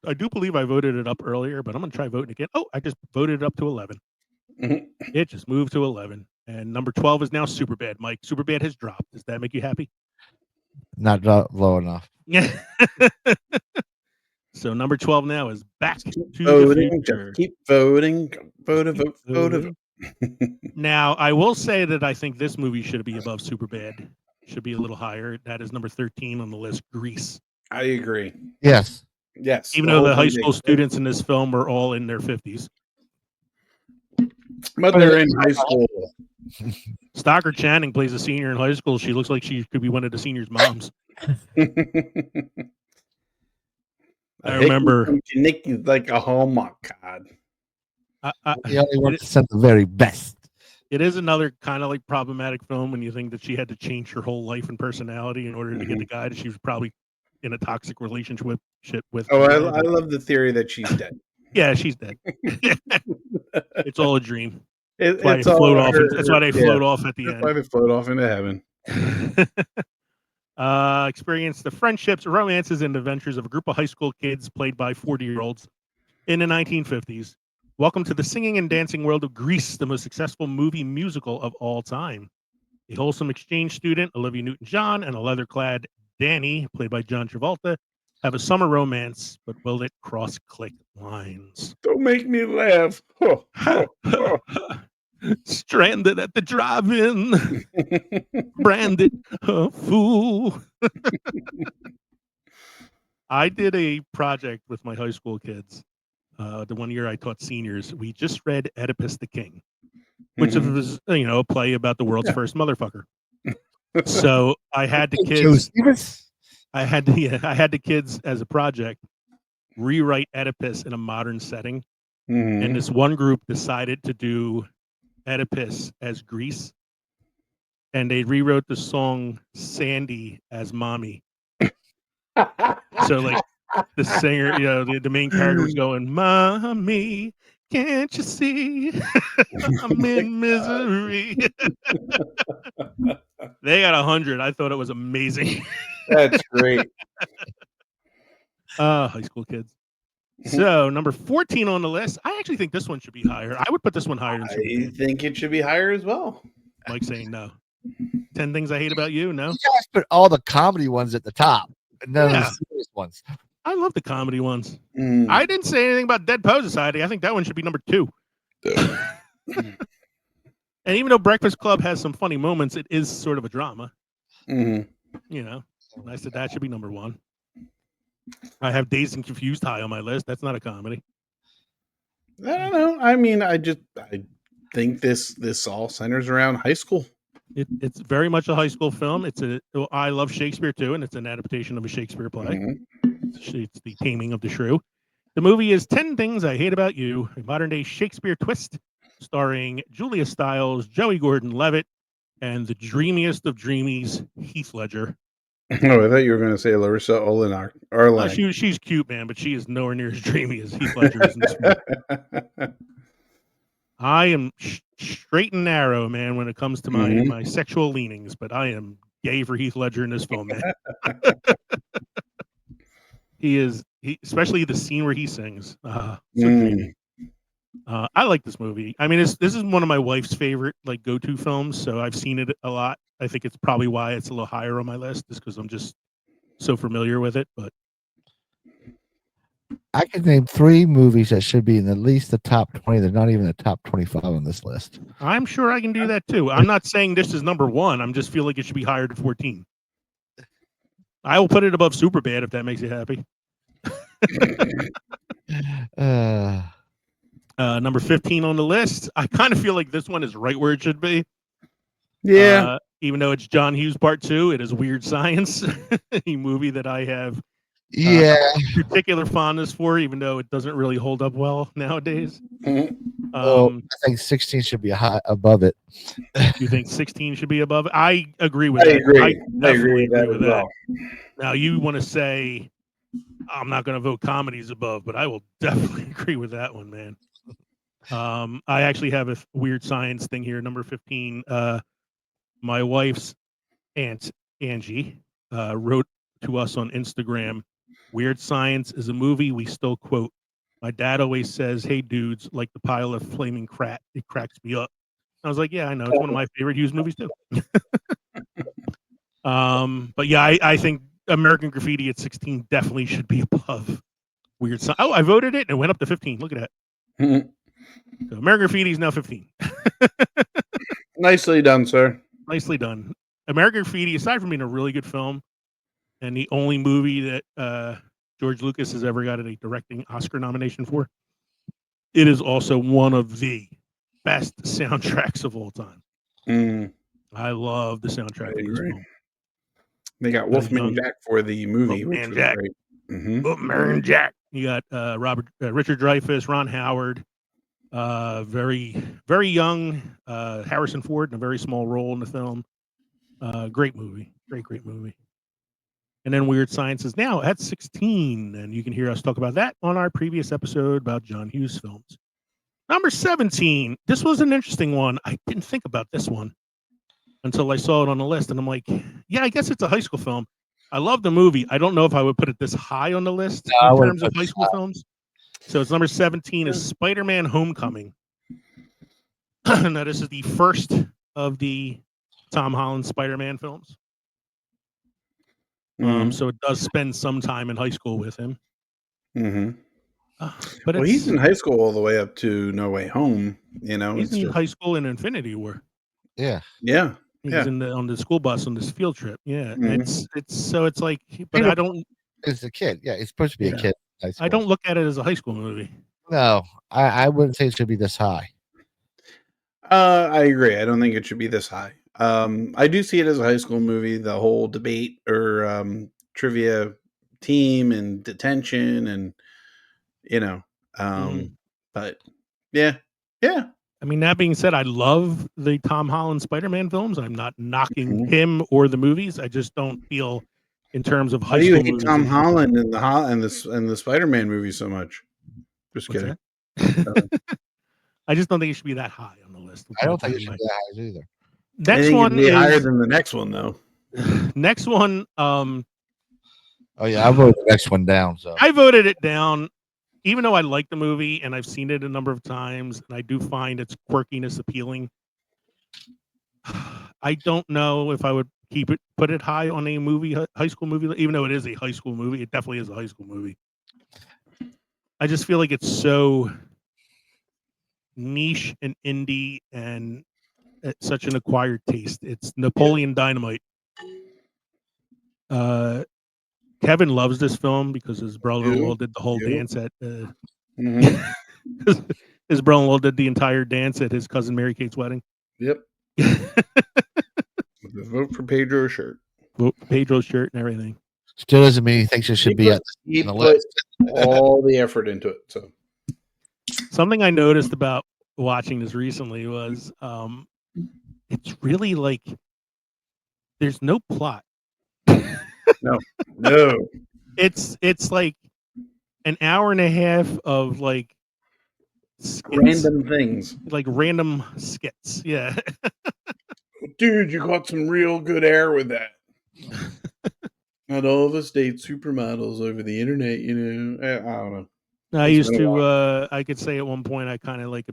I do believe I voted it up earlier, but I'm going to try voting again. Oh, I just voted it up to 11. It just moved to 11. And number 12 is now Superbad. Mike, Superbad has dropped. Does that make you happy? Not low enough. Yeah. So number 12 now is Back to the Voting, Future. just keep voting. Vote. Now, I will say that I think this movie should be above Superbad. Should be a little higher. That is number 13 on the list, Grease. I agree. Yes. Yes. Even though the high school students in this film are all in their 50s. But they're in high school. Stockard Channing plays a senior in high school. She looks like she could be one of the seniors' moms. I remember. Nikki's like a Hallmark card. He only wants to send the very best. It is another kind of like problematic film when you think that she had to change her whole life and personality in order to get the guy that she was probably in a toxic relationship with. Oh, I love the theory that she's dead. Yeah, she's dead. It's all a dream. It's why they float off. That's why they float off at the That's end. why they float off into heaven. Experience the friendships, romances, and adventures of a group of high school kids played by 40-year-olds in the 1950s. Welcome to the singing and dancing world of Grease, the most successful movie musical of all time. A wholesome exchange student, Olivia Newton-John, and a leather-clad Danny, played by John Travolta, have a summer romance, but will it cross-click lines? Don't make me laugh. Stranded at the drive-in, branded a fool. I did a project with my high school kids. The one year I taught seniors. We just read Oedipus the King, which was a play about the world's first motherfucker. So I had the kids. I had the kids as a project rewrite Oedipus in a modern setting, and this one group decided to do Oedipus as Grease, and they rewrote the song Sandy as Mommy. So like the singer, the main character was going, "Mommy, can't you see I'm in misery?" They got 100. I thought it was amazing. That's great. High school kids. So number 14 on the list. I actually think this one should be higher. I would put this one higher than Superbad. I think it should be higher as well. Mike saying no. 10 Things I Hate About You. No. You guys put all the comedy ones at the top, and none of the serious ones. I love the comedy ones. I didn't say anything about Dead Poe Society. I think that one should be number 2. And even though Breakfast Club has some funny moments, it is sort of a drama. And I said that should be number one. I have Dazed and Confused high on my list. That's not a comedy. I don't know. I mean, I think this all centers around high school. It's very much a high school film. I love Shakespeare too, and it's an adaptation of a Shakespeare play. It's The Taming of the Shrew. The movie is 10 Things I Hate About You, a modern-day Shakespeare twist, starring Julia Stiles, Joey Gordon-Levitt, and the dreamiest of dreamies, Heath Ledger. Oh, I thought you were going to say Larissa Arlen. She's cute, man, but she is nowhere near as dreamy as Heath Ledger is in this movie. I am straight and narrow, man, when it comes to my sexual leanings, but I am gay for Heath Ledger in this film, man. Especially the scene where he sings. So dreamy. I like this movie. I mean, this is one of my wife's favorite go-to films, so I've seen it a lot. I think it's probably why it's a little higher on my list, is because I'm just so familiar with it. But I can name 3 movies that should be in at least the top 20. They're not even the top 25 on this list. I'm sure I can do that too. I'm not saying this is number 1. I'm just feel like it should be higher to 14. I will put it above Superbad if that makes you happy. Number 15 on the list. I kind of feel like this one is right where it should be. Yeah. Even though it's John Hughes Part 2, it is Weird Science, a movie that I have particular fondness for, even though it doesn't really hold up well nowadays. I think 16 should be above it. You think 16 should be above it? I agree with that. I definitely agree with that. Well. Now, you want to say, I'm not going to vote comedies above, but I will definitely agree with that one, man. I actually have a Weird Science thing here, number 15. My wife's aunt, Angie, wrote to us on Instagram, Weird Science is a movie we still quote. My dad always says, hey, dudes, like the pile of flaming crap. It cracks me up. I was like, yeah, I know. It's one of my favorite Hughes movies, too. But yeah, I think American Graffiti at 16 definitely should be above Weird Science. Oh, I voted it and it went up to 15. Look at that. So American Graffiti is now 15. Nicely done, sir. Nicely done. American Graffiti, aside from being a really good film, and the only movie that George Lucas has ever got a directing Oscar nomination for, it is also one of the best soundtracks of all time. I love the soundtrack of this film. They got Wolfman Jack for the movie, which was Jack. great. Wolfman Jack. You got Richard Dreyfuss, Ron Howard, very, very young Harrison Ford in a very small role in the film. Great movie. Great movie. And then Weird Science is now at 16, and you can hear us talk about that on our previous episode about John Hughes films. Number 17. This was an interesting one. I didn't think about this one until I saw it on the list, and I'm like, yeah, I guess it's a high school film. I love the movie. I don't know if I would put it this high on the list in terms of high school films. So it's number 17 is Spider-Man Homecoming. Now, this is the first of the Tom Holland Spider-Man films. So it does spend some time in high school with him. But he's in high school all the way up to No Way Home. You know, he's in high school in Infinity War. Yeah. He's on the school bus on this field trip. Yeah, it's like, but I don't. It's a kid. Yeah, he's supposed to be a kid. I don't look at it as a high school movie. No, I wouldn't say it should be this high. I agree. I don't think it should be this high. I do see it as a high school movie. The whole debate or trivia team and detention, and but yeah. I mean, that being said, I love the Tom Holland Spider-Man films. I'm not knocking him or the movies. I just don't feel, in terms of high school. Why do you hate Tom Holland and the Spider-Man movies so much? Just kidding. I just don't think it should be that high on the list. I don't think it should be that high either. Next one is higher than the next one, though. Next one. Oh yeah, I voted the next one down. So I voted it down, even though I like the movie and I've seen it a number of times, and I do find its quirkiness appealing. I don't know if I would put it high on a high school movie, even though it is a high school movie. It definitely is a high school movie. I just feel like it's so niche and indie and such an acquired taste. It's Napoleon Dynamite. Kevin loves this film because his brother-in-law You? did the whole You? dance at. Mhm. His brother-in-law did the entire dance at his cousin Mary Kate's wedding. Yep. Vote for Pedro's shirt. Pedro's shirt and everything. Still doesn't mean he thinks it should be He on the put list. all the effort into it. So Something I noticed about watching this recently was it's really like there's no plot. no. It's like an hour and a half of like skits, Random things. like random skits. Yeah. Dude, you caught some real good air with that. Not all of us date supermodels over the internet, you know. I don't know. I It's used been a to I could say at one point I kind of like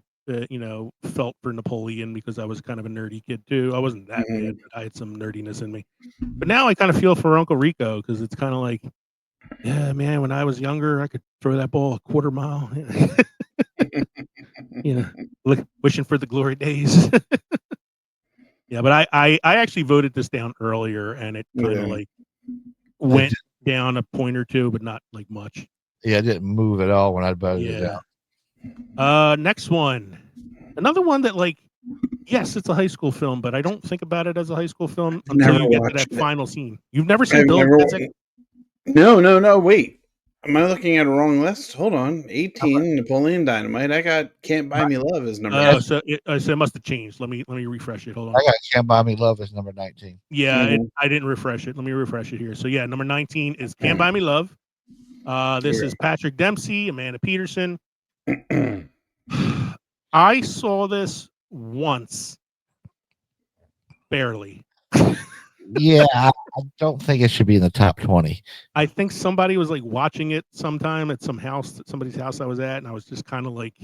felt for Napoleon because I was kind of a nerdy kid too. I wasn't that bad, but I had some nerdiness in me. But now I kind of feel for Uncle Rico because it's kind of like, yeah, man, when I was younger, I could throw that ball a quarter mile. Wishing for the glory days. Yeah, but I actually voted this down earlier, and it kind of like went down a point or two, but not like much. Yeah, it didn't move at all when I voted it out. Next one, another one that like, yes, it's a high school film, but I don't think about it as a high school film until you get to that final scene. You've never seen Bill? No. Wait. Am I looking at a wrong list? Hold on. 18, Napoleon Dynamite. I got Can't Buy Me Love as number 9. So it must have changed. Let me refresh it. Hold on. I got Can't Buy Me Love as number 19. Yeah, I didn't refresh it. Let me refresh it here. So yeah, number 19 is Can't Buy Me Love. This is Patrick Dempsey, Amanda Peterson. I saw this once, barely. Yeah, I don't think it should be in the top 20. I think somebody was like watching it sometime at somebody's house I was at, and I was just kind of like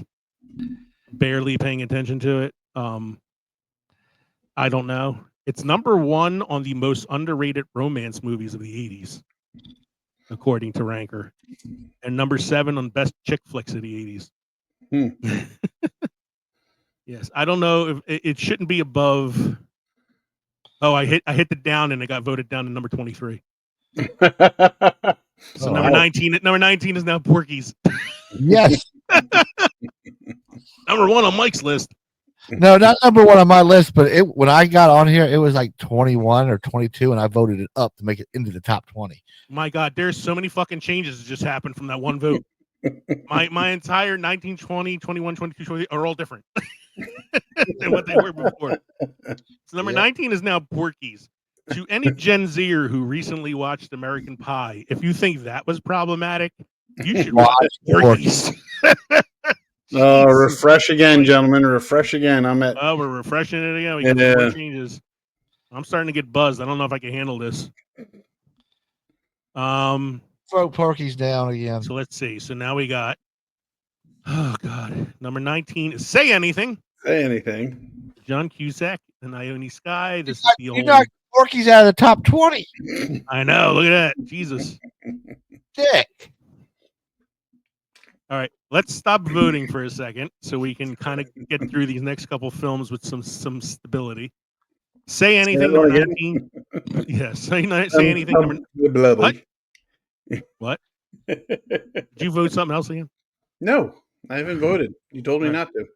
barely paying attention to it. I don't know. It's number 1 on the most underrated romance movies of the 80s, according to Ranker, and number 7 on best chick flicks of the 80s. Yes, I don't know if it shouldn't be above. Oh, I hit the down and it got voted down to number 23. So number 19 is now Porky's. Yes. Number 1 on Mike's list. No, not number 1 on my list, but when I got on here, it was like 21 or 22, and I voted it up to make it into the top 20. My God, there's so many fucking changes that just happened from that one vote. My entire 19, 20, 21, 22, 20 are all different than what they were before. So number 19 is now Porky's. To any Gen Zer who recently watched American Pie, if you think that was problematic, you should watch Porky's. Refresh again, gentlemen. Refresh again. Oh, we're refreshing it again. We got some more changes. I'm starting to get buzzed. I don't know if I can handle this. Throw Porky's down again. So let's see. So now we got, oh God, number 19 is Say Anything. Say Anything. John Cusack and Ione Skye. This is the you knocked Porky's out of the top 20. I know. Look at that. Jesus. Dick. All right. Let's stop voting for a second so we can kind of get through these next couple films with some stability. Say Anything, number 19. Yes. Say Anything, number. What? Did you vote something else again? No, I haven't voted. You told me not to.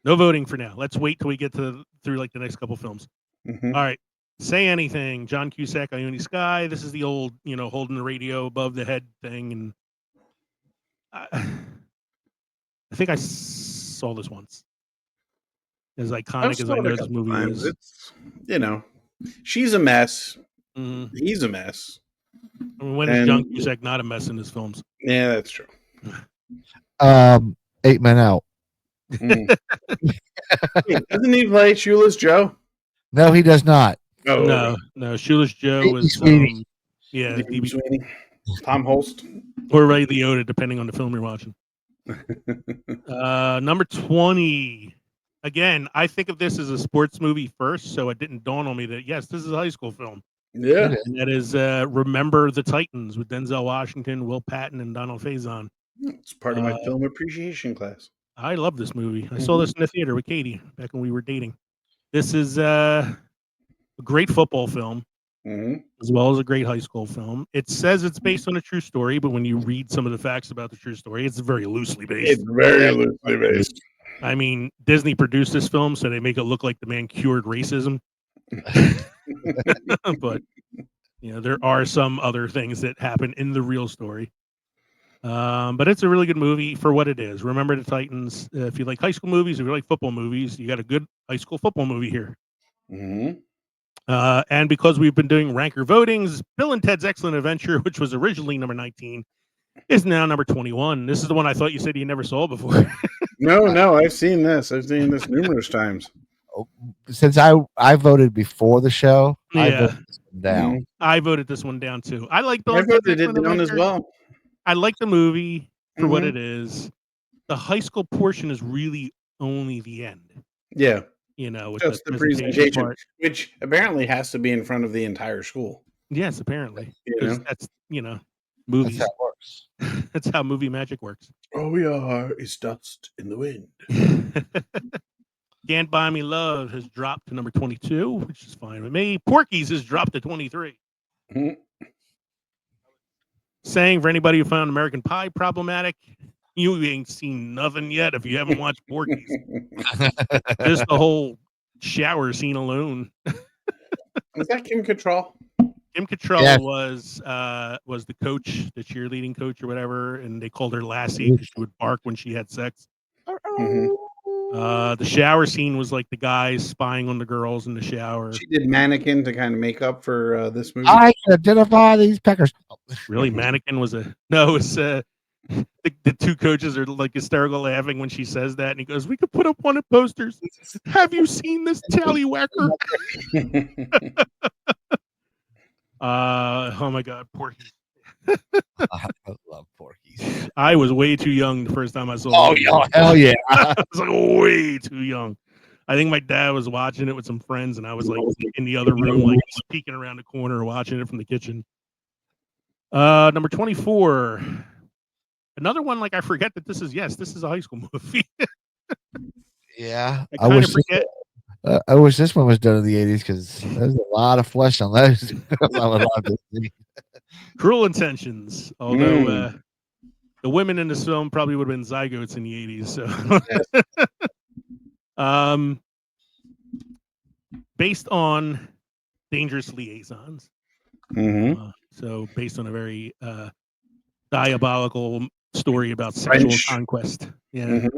No voting for now. Let's wait till we get through like the next couple films. Mm-hmm. All right. Say Anything. John Cusack, Ione Skye. This is the old, holding the radio above the head thing, and I think I saw this once. As iconic as I know this movie is, it's she's a mess. Mm-hmm. He's a mess. I mean, when is John Cusack not a mess in his films? Yeah, that's true. 8 Men Out. Wait, doesn't he play Shoeless Joe? No, he does not. No. Shoeless Joe was DB Sweeney, Tom Holst, or Ray Liotta, depending on the film you're watching. Number 20. Again, I think of this as a sports movie first, so it didn't dawn on me that yes, this is a high school film. Yeah, and that is Remember the Titans with Denzel Washington, Will Patton, and Donald Faison. It's part of my film appreciation class. I love this movie. I saw this in the theater with Katie back when we were dating. This is a great football film. as well as a great high school film. It says it's based on a true story, but when you read some of the facts about the true story, it's very loosely based. It's very loosely based. I mean, Disney produced this film, so they make it look like the man cured racism. But there are some other things that happen in the real story. But it's a really good movie for what it is. Remember the Titans. If you like high school movies, if you like football movies, you got a good high school football movie here. And because we've been doing ranker votings, Bill and Ted's Excellent Adventure, which was originally number 19, is now number 21. This is the one I thought you said you never saw before. No, I've seen this. I've seen this numerous times. Since I voted before the show, I Yeah. voted this one down. I voted this one down too. I like Bill I and Ted's voted it Excellent down as Adventure. well. I like the movie for what it is. The high school portion is really only the end. Yeah, With just the presentation part, which apparently has to be in front of the entire school. Yes, apparently. You know? That's movies. That's how it works. That's how movie magic works. All we are is dust in the wind. Can't Buy Me Love has dropped to number 22, which is fine with me. Porky's has dropped to 23. Saying for anybody who found American Pie problematic, you ain't seen nothing yet if you haven't watched Porky's. Just the whole shower scene alone. Is that Kim Cattrall? Kim Cattrall Yes. was the coach, the cheerleading coach or whatever, and they called her Lassie because she would bark when she had sex. The shower scene was like the guys spying on the girls in the shower. She did Mannequin to kind of make up for this movie. I can identify these peckers. Really, Mannequin was it's the two coaches are like hysterical laughing when she says that, and he goes, "We could put up one of posters. Have you seen this tallywhacker?" Oh my God, Porky. I love Porky's. I was way too young the first time I saw Oh, it. yeah, hell yeah. I was like way too young. I think my dad was watching it with some friends, and I was like in the other room, like peeking around the corner, watching it from the kitchen. Number 24. Another one, like I forget that this is a high school movie. Yeah. I kind of forget. I wish this one was done in the 80s because there's a lot of flesh on those. I would love to see. Cruel Intentions. Although the women in this film probably would have been zygotes in the 80s. So, based on Dangerous Liaisons. So based on a very diabolical story about sexual conquest. Yeah.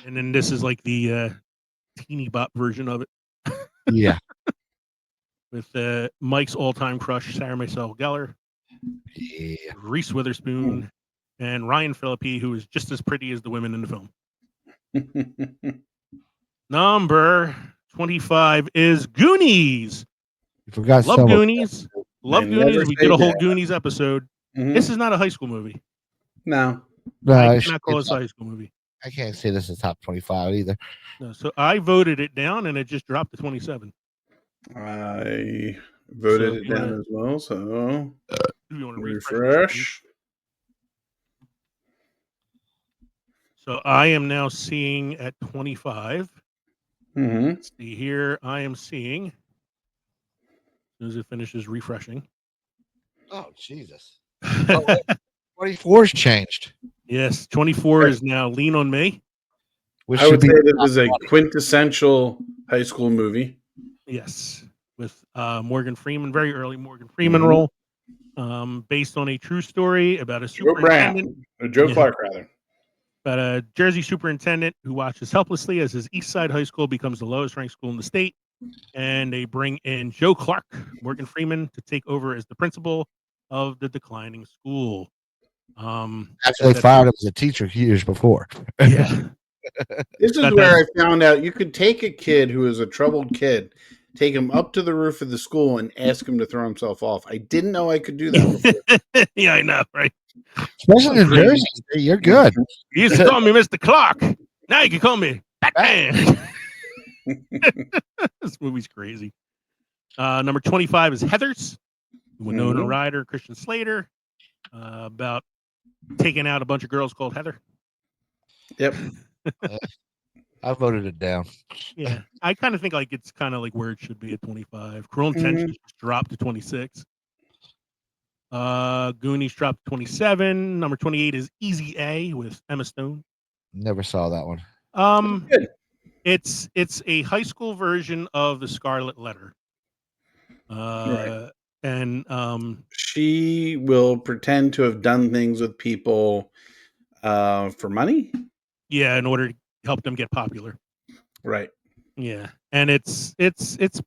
And then this is like the teeny bop version of it. Yeah. With Mike's all-time crush, Sarah Michelle Gellar, Reese Witherspoon, and Ryan Phillippe, who is just as pretty as the women in the film. Number 25 is Goonies. You forgot Love Goonies. Love Goonies. We did a whole Goonies episode. This is not a high school movie. No. I cannot call this a high school movie. I can't say this is top 25 either. No, so I voted it down, and it just dropped to 27. I voted it down as well, so you want to refresh. So I am now seeing at 25. Let's see here. I am seeing, as soon as it finishes refreshing. Oh, Jesus. 24's changed. Yes, 24 is now Lean on Me. I would say that this is a quintessential high school movie. Yes, with Morgan Freeman, very early Morgan Freeman role, based on a true story about a superintendent. Joe Clark, rather. About a Jersey superintendent who watches helplessly as his East Side High School becomes the lowest ranked school in the state. And they bring in Joe Clark, Morgan Freeman, to take over as the principal of the declining school. After they fired him as a teacher years before. Yeah. This is where I found out you could take a kid who is a troubled kid, take him up to the roof of the school and ask him to throw himself off. I didn't know I could do that before. Yeah, I know, right? Especially in Jersey, you're good. You used to call me Mr. Clark. Now you can call me Batman. This movie's crazy. Number 25 is Heathers. Winona Ryder, Christian Slater. About taking out a bunch of girls called Heather. Yep. I voted it down. Yeah, I kind of think like it's kind of like where it should be at 25. Cruel Intentions just dropped to 26. Goonies dropped to 27. Number 28 is Easy A with Emma Stone. Never saw that one. Good. It's a high school version of The Scarlet Letter. Right. And She will pretend to have done things with people for money. yeah, in order to help them get popular. Right. Yeah, and it's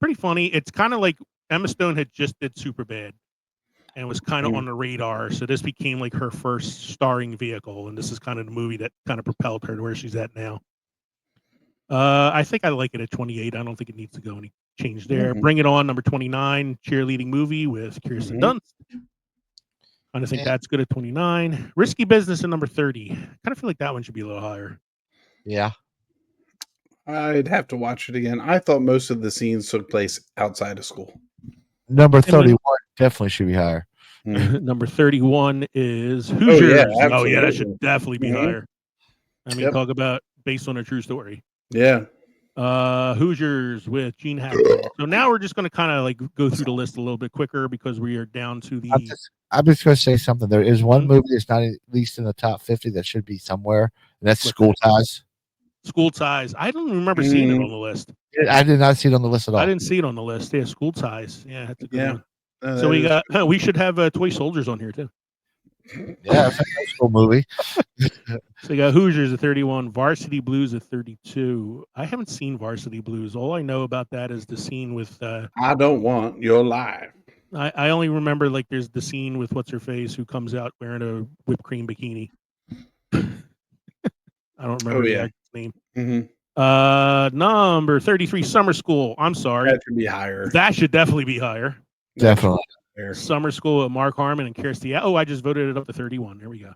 pretty funny. It's kind of like Emma Stone had just did Superbad and was kind of on the radar, so this became like her first starring vehicle, and this is kind of the movie that kind of propelled her to where she's at now. I think I like it at 28. I don't think it needs to go any change there. Bring It On, number 29, cheerleading movie with Kirsten Dunst. I think that's good at 29. Risky Business at number 30. Kind of feel like that one should be a little higher. Yeah. I'd have to watch it again. I thought most of the scenes took place outside of school. Number 31 definitely should be higher. Number 31 is Hoosiers. Oh yeah, that should definitely be higher. I mean, talk about based on a true story. Yeah. Hoosiers with Gene Hackman. So now we're just going to kind of like go through the list a little bit quicker because we are down to the. I'm just going to say something. There is one movie that's not at least in the top 50 that should be somewhere, and that's School Ties. School Ties. I don't remember seeing it on the list. I did not see it on the list at all. I didn't see it on the list. Yeah, School Ties. Yeah, that's a good one. So we should have Toy Soldiers on here too. Yeah, it's a high school movie. So you got Hoosiers at 31, Varsity Blues at 32. I haven't seen Varsity Blues. All I know about that is the scene with I Don't Want Your Life. I only remember like there's the scene with what's her face who comes out wearing a whipped cream bikini. I don't remember the actor's name. Number 33, Summer School. I'm sorry. That should be higher. That should definitely be higher. Definitely. Summer School with Mark Harmon and Kirstie. Oh, I just voted it up to 31. There we go.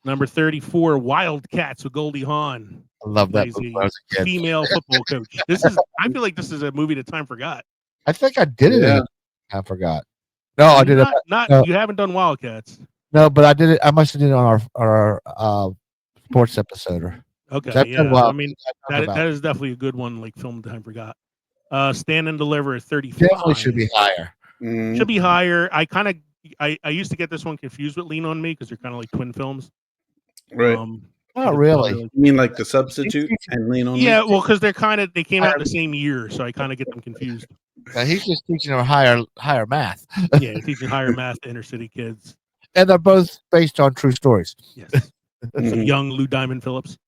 Number 34, Wildcats with Goldie Hawn. I love that movie when I was a kid. Female football coach. I feel like this is a movie that time forgot. I think I did it. I forgot. No, I did it. No. You haven't done Wildcats. No, but I did it. I must have did it on our sports episode. Okay. I mean, that is definitely a good one. Like film time forgot. Stand and Deliver at 35. Definitely should be higher. Should be higher. I used to get this one confused with Lean on Me because they're kind of like twin films. Right. Not really. You mean like The Substitute and Lean on Me? Yeah, well, because they came out in the same year, so I kind of get them confused. He's just teaching them higher math. Yeah, teaching higher math to inner city kids. And they're both based on true stories. Yes. Young Lou Diamond Phillips.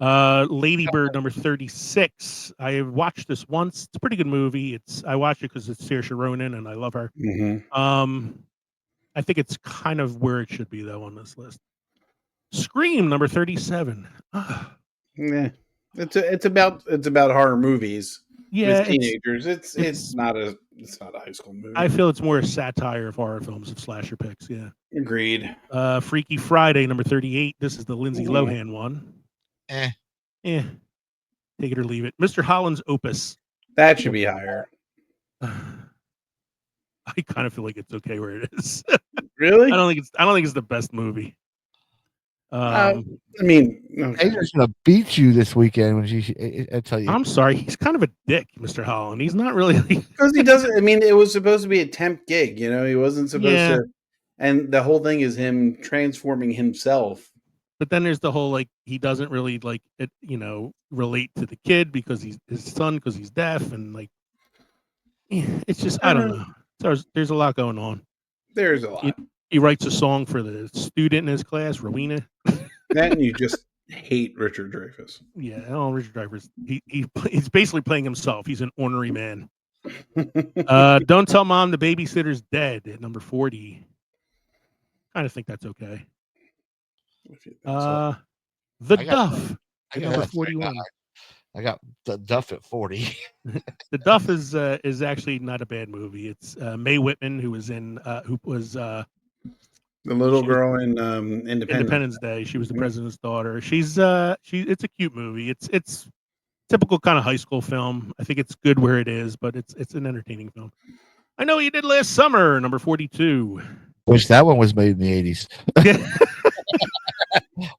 Lady Bird, number 36. I watched this once. It's a pretty good movie. I watched it because it's Saoirse Ronan and I love her. I think it's kind of where it should be though on this list. Scream, number 37. Yeah, it's about horror movies. Yeah, with teenagers. It's not a high school movie. I feel it's more a satire of horror films of slasher picks. Yeah, agreed. Freaky Friday, number 38. This is the Lindsay Lohan one. Take it or leave it. Mr. Holland's Opus. That should be higher. I kind of feel like it's okay where it is. Really? I don't think it's the best movie. I mean, Adrian's gonna beat you this weekend when I tell you. I'm sorry, he's kind of a dick, Mr. Holland. He's not really because he doesn't. I mean, it was supposed to be a temp gig. You know, he wasn't supposed to. And the whole thing is him transforming himself. But then there's the whole like he doesn't really like it, relate to the kid because he's his son because he's deaf and like it's just I don't know. There's a lot going on. There's a lot. He writes a song for the student in his class, Rowena. That and you just hate Richard Dreyfuss. Yeah, Richard Dreyfuss. He's basically playing himself. He's an ornery man. Don't Tell Mom the Babysitter's Dead at number 40. Kind of think that's okay. The Duff at number 41. I got The Duff at 40. The Duff is actually not a bad movie. It's Mae Whitman who was the little girl in Independence Day. She was the president's daughter. It's a cute movie. It's typical kind of high school film. I think it's good where it is, but it's an entertaining film. I Know What You Did Last Summer, number 42. Which that one was made in the 80s.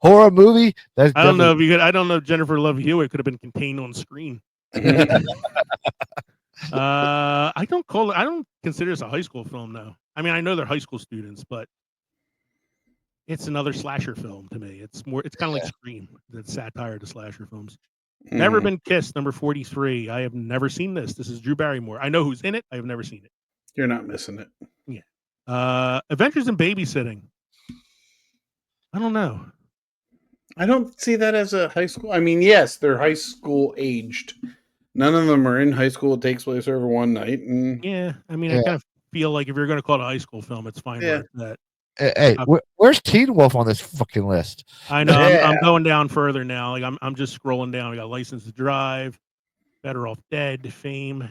horror movie. That's I don't know if definitely- you could. I don't know if Jennifer Love Hewitt could have been contained on screen. I don't call it. I don't consider this a high school film, though. I mean, I know they're high school students, but it's another slasher film to me. It's more. It's kind of like Scream, the satire to slasher films. Never Been Kissed, number 43. I have never seen this. This is Drew Barrymore. I know who's in it. I have never seen it. You're not missing it. Adventures in Babysitting. I don't know. I don't see that as a high school. I mean, yes, they're high school aged. None of them are in high school. It takes place over one night. And Yeah, I mean, I kind of feel like if you're going to call it a high school film, it's fine. Yeah. That Hey, where's Teen Wolf on this fucking list? I know. Yeah. I'm going down further now. Like I'm just scrolling down. We got License to Drive, Better Off Dead, Fame,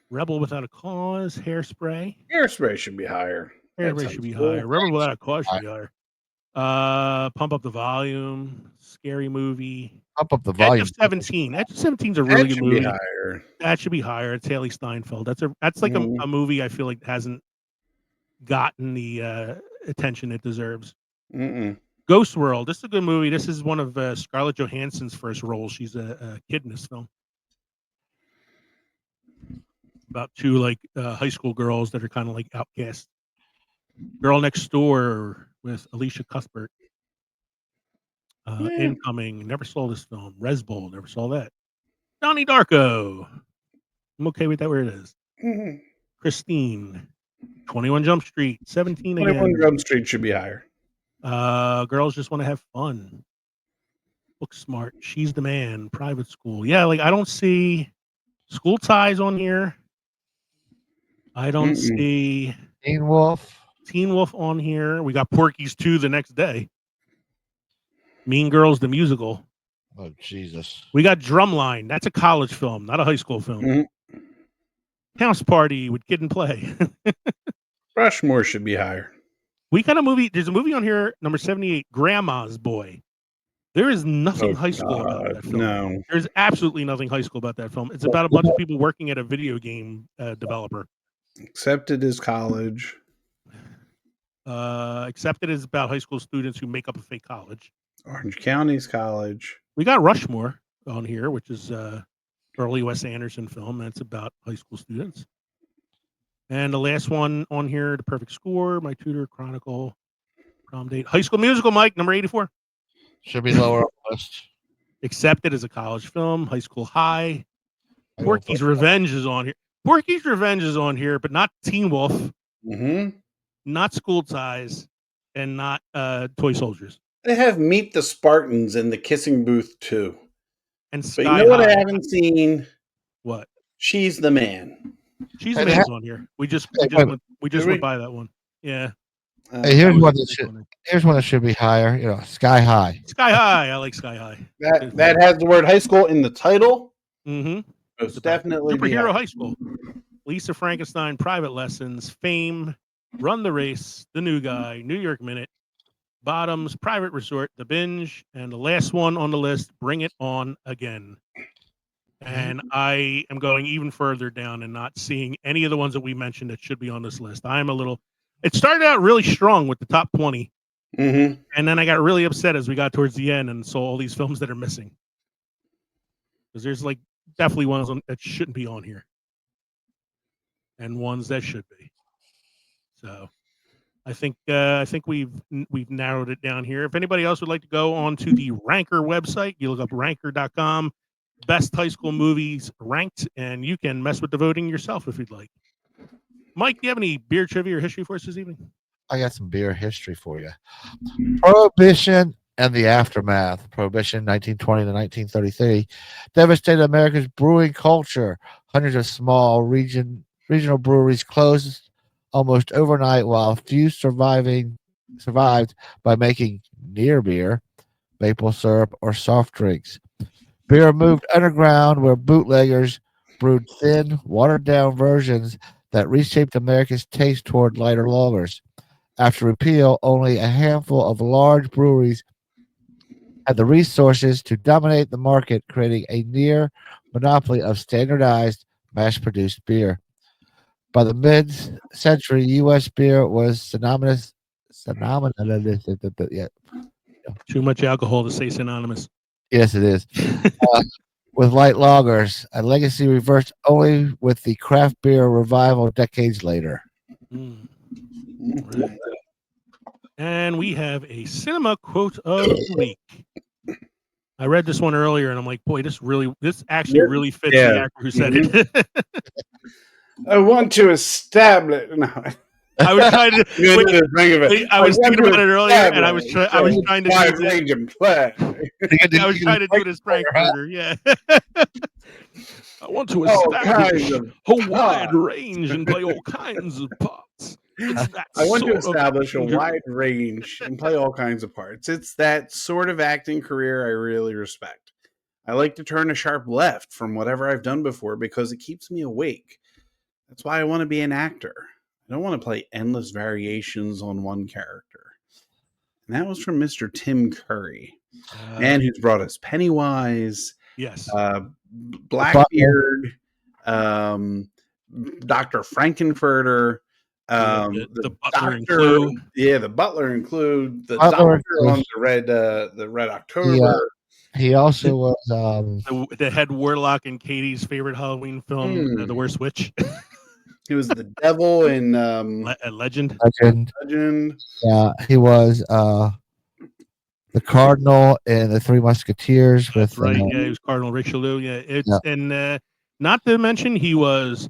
Rebel Without a Cause, Hairspray. Hairspray should be higher. Hairspray That's should be high school. higher. Rebel Without a Cause should be higher. Pump Up the Volume, Scary Movie. Up the Edge volume. of 17. Edge of 17 is a That really good should movie. be higher. That should be higher. It's Haley Steinfeld. That's like Mhm. a movie I feel like hasn't gotten the attention it deserves. Mm-mm. Ghost World. This is a good movie. This is one of Scarlett Johansson's first roles. She's a kid in this film. About two high school girls that are kind of like outcast. Girl Next Door with Alicia Cuthbert. Incoming. Never saw this film. Res Bowl. Never saw that. Donnie Darko. I'm okay with that where it is. Mhm. Christine. 21 Jump Street. 17 again. 21 Jump Street should be higher. Girls Just Want to Have Fun. Book Smart. She's the Man. Private School. Yeah, like I don't see School Ties on here. I don't see Teen Wolf. Teen Wolf on here. We got Porky's 2 the next day. Mean Girls the musical. Oh Jesus. We got Drumline. That's a college film, not a high school film. Mhm. House Party with Kid and Play. Rushmore should be higher. We got a movie. There's a movie on here, number 78, Grandma's Boy. There is nothing Oh, high school about God, that film. no. There's absolutely nothing high school about that film. It's about a bunch of people working at a video game developer. Accepted as college. Except it is about high school students who make up a fake college. Orange County's college. We got Rushmore on here, which is early Wes Anderson film. That's about high school students. And the last one on here, The Perfect Score, My Tutor, Chronicle, Prom Date, High School Musical, Mike, number 84. Should be lower on the list. Accepted as a college film, High School High. Porky's Revenge is on here. Porky's Revenge is on here, but not Teen Wolf, Mm-hmm. not School Ties, and not Toy Soldiers. They have Meet the Spartans in the Kissing Booth too. And But Sky you know what High. I haven't seen? What? She's the Man. She's And the Man's on here. We just went Did we? by that one. Yeah. Hey, here's That one was that on there. here's one that should be higher. You know, Sky High. Sky High. I like Sky High. That has the word high school in the title. Mm-hmm. Most definitely be Superhero high. High School. Lisa Frankenstein, Private Lessons, Fame, Run the Race, The New Guy, New York Minute, Bottoms, Private Resort, The Binge, and the last one on the list, Bring It On Again. And I am going even further down and not seeing any of the ones that we mentioned that should be on this list. I'm a little. It started out really strong with the top 20, Mm-hmm. and then I got really upset as we got towards the end and saw all these films that are missing. Because there's like definitely ones that shouldn't be on here, and ones that should be. So, I think we've narrowed it down here. If anybody else would like to go on to the Ranker website, you look up ranker.com, best high school movies ranked, and you can mess with the voting yourself if you'd like. Mike, do you have any beer trivia or history for us this evening? I got some beer history for you. Prohibition and the aftermath. Prohibition, 1920 to 1933, devastated America's brewing culture. Hundreds of small regional breweries closed almost overnight, while few survived by making near beer, maple syrup, or soft drinks. Beer moved underground, where bootleggers brewed thin, watered-down versions that reshaped America's taste toward lighter lagers. After repeal, only a handful of large breweries had the resources to dominate the market, creating a near monopoly of standardized, mass-produced beer. By the mid-century, U.S. beer was synonymous Too much alcohol to say synonymous. Yes, it is. With light lagers, a legacy reversed only with the craft beer revival decades later. Mm. Right. And we have a cinema quote of the week. I read this one earlier, and I'm like, boy, this actually really fits the actor who said it. I want to establish. No. I was trying to I was thinking about it earlier, and I was trying to do range and play. I was trying to do this Frankfurter, yeah. I want to establish a wide range and play all kinds of parts. I want to establish a wide range and play all kinds of parts. It's that sort of acting career I really respect. I like to turn a sharp left from whatever I've done before because it keeps me awake. That's why I want to be an actor. I don't want to play endless variations on one character. And that was from Mr. Tim Curry, man who's brought us Pennywise, yes, Blackbeard, Dr. Frankenfurter, the butler doctor, and Clue. Yeah, the butler and Clue, the doctor on the Red October. He also was the head warlock in Katie's favorite Halloween film, The Worst Witch. He was the devil in Legend. Legend. Yeah, he was the Cardinal in The Three Musketeers. That's right. Yeah, he was Cardinal Richelieu. Yeah, and not to mention he was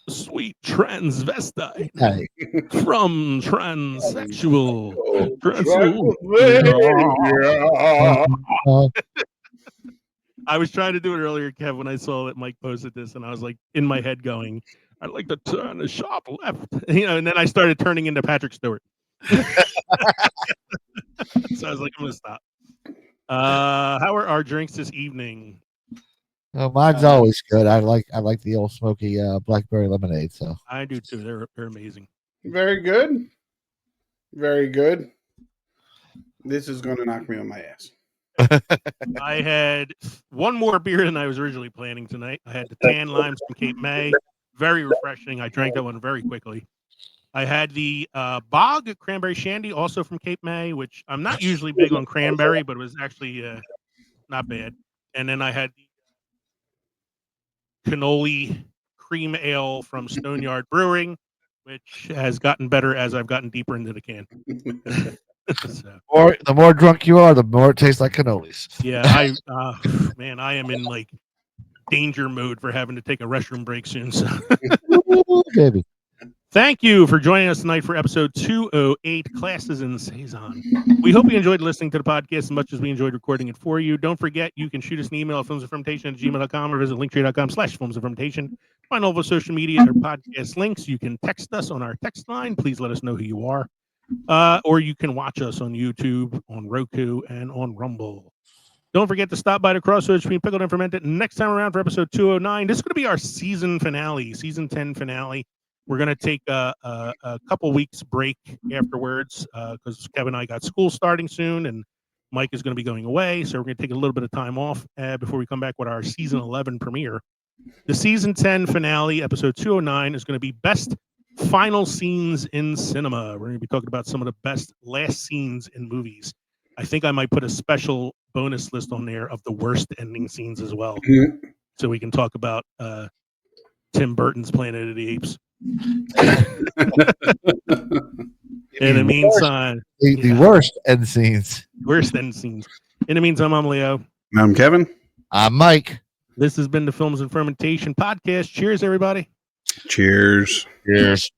sweet transvestite from transsexual I was trying to do it earlier, Kev, when I saw that Mike posted this, and I was like in my head going, I'd like to turn a sharp left, and then I started turning into Patrick Stewart. So I was like, I'm gonna stop. How are our drinks this evening? Mine's always good. I like the old smoky blackberry lemonade. So I do too. They're amazing. Very good. Very good. This is going to knock me on my ass. I had one more beer than I was originally planning tonight. I had the Tan Limes from Cape May. Very refreshing. I drank that one very quickly. I had the Bog Cranberry Shandy, also from Cape May, which I'm not usually big on cranberry, but it was actually not bad. And then I had the Cannoli Cream Ale from Stoneyard Brewing, which has gotten better as I've gotten deeper into the can. So. The more drunk you are, the more it tastes like cannolis. Yeah, I am in like danger mode for having to take a restroom break soon. So. Baby. Thank you for joining us tonight for episode 208, Classes in Saison. We hope you enjoyed listening to the podcast as much as we enjoyed recording it for you. Don't forget, you can shoot us an email at filmsoffermentation@gmail.com or visit linktree.com/filmsoffermentation. Find all of our social media or podcast links. You can text us on our text line. Please let us know who you are. Or you can watch us on YouTube, on Roku, and on Rumble. Don't forget to stop by the crossroads between Pickled and Fermented next time around for episode 209. This is going to be our season 10 finale. We're going to take a couple weeks break afterwards because Kevin and I got school starting soon, and Mike is going to be going away. So we're going to take a little bit of time off before we come back with our season 11 premiere. The season 10 finale, episode 209, is going to be best final scenes in cinema. We're going to be talking about some of the best last scenes in movies. I think I might put a special bonus list on there of the worst ending scenes as well. Mm-hmm. So we can talk about Tim Burton's Planet of the Apes. In the meantime, the worst end scenes. Worst end scenes. In the meantime, I'm Leo. I'm Kevin. I'm Mike. This has been the Films and Fermentation podcast. Cheers, everybody. Cheers. Cheers.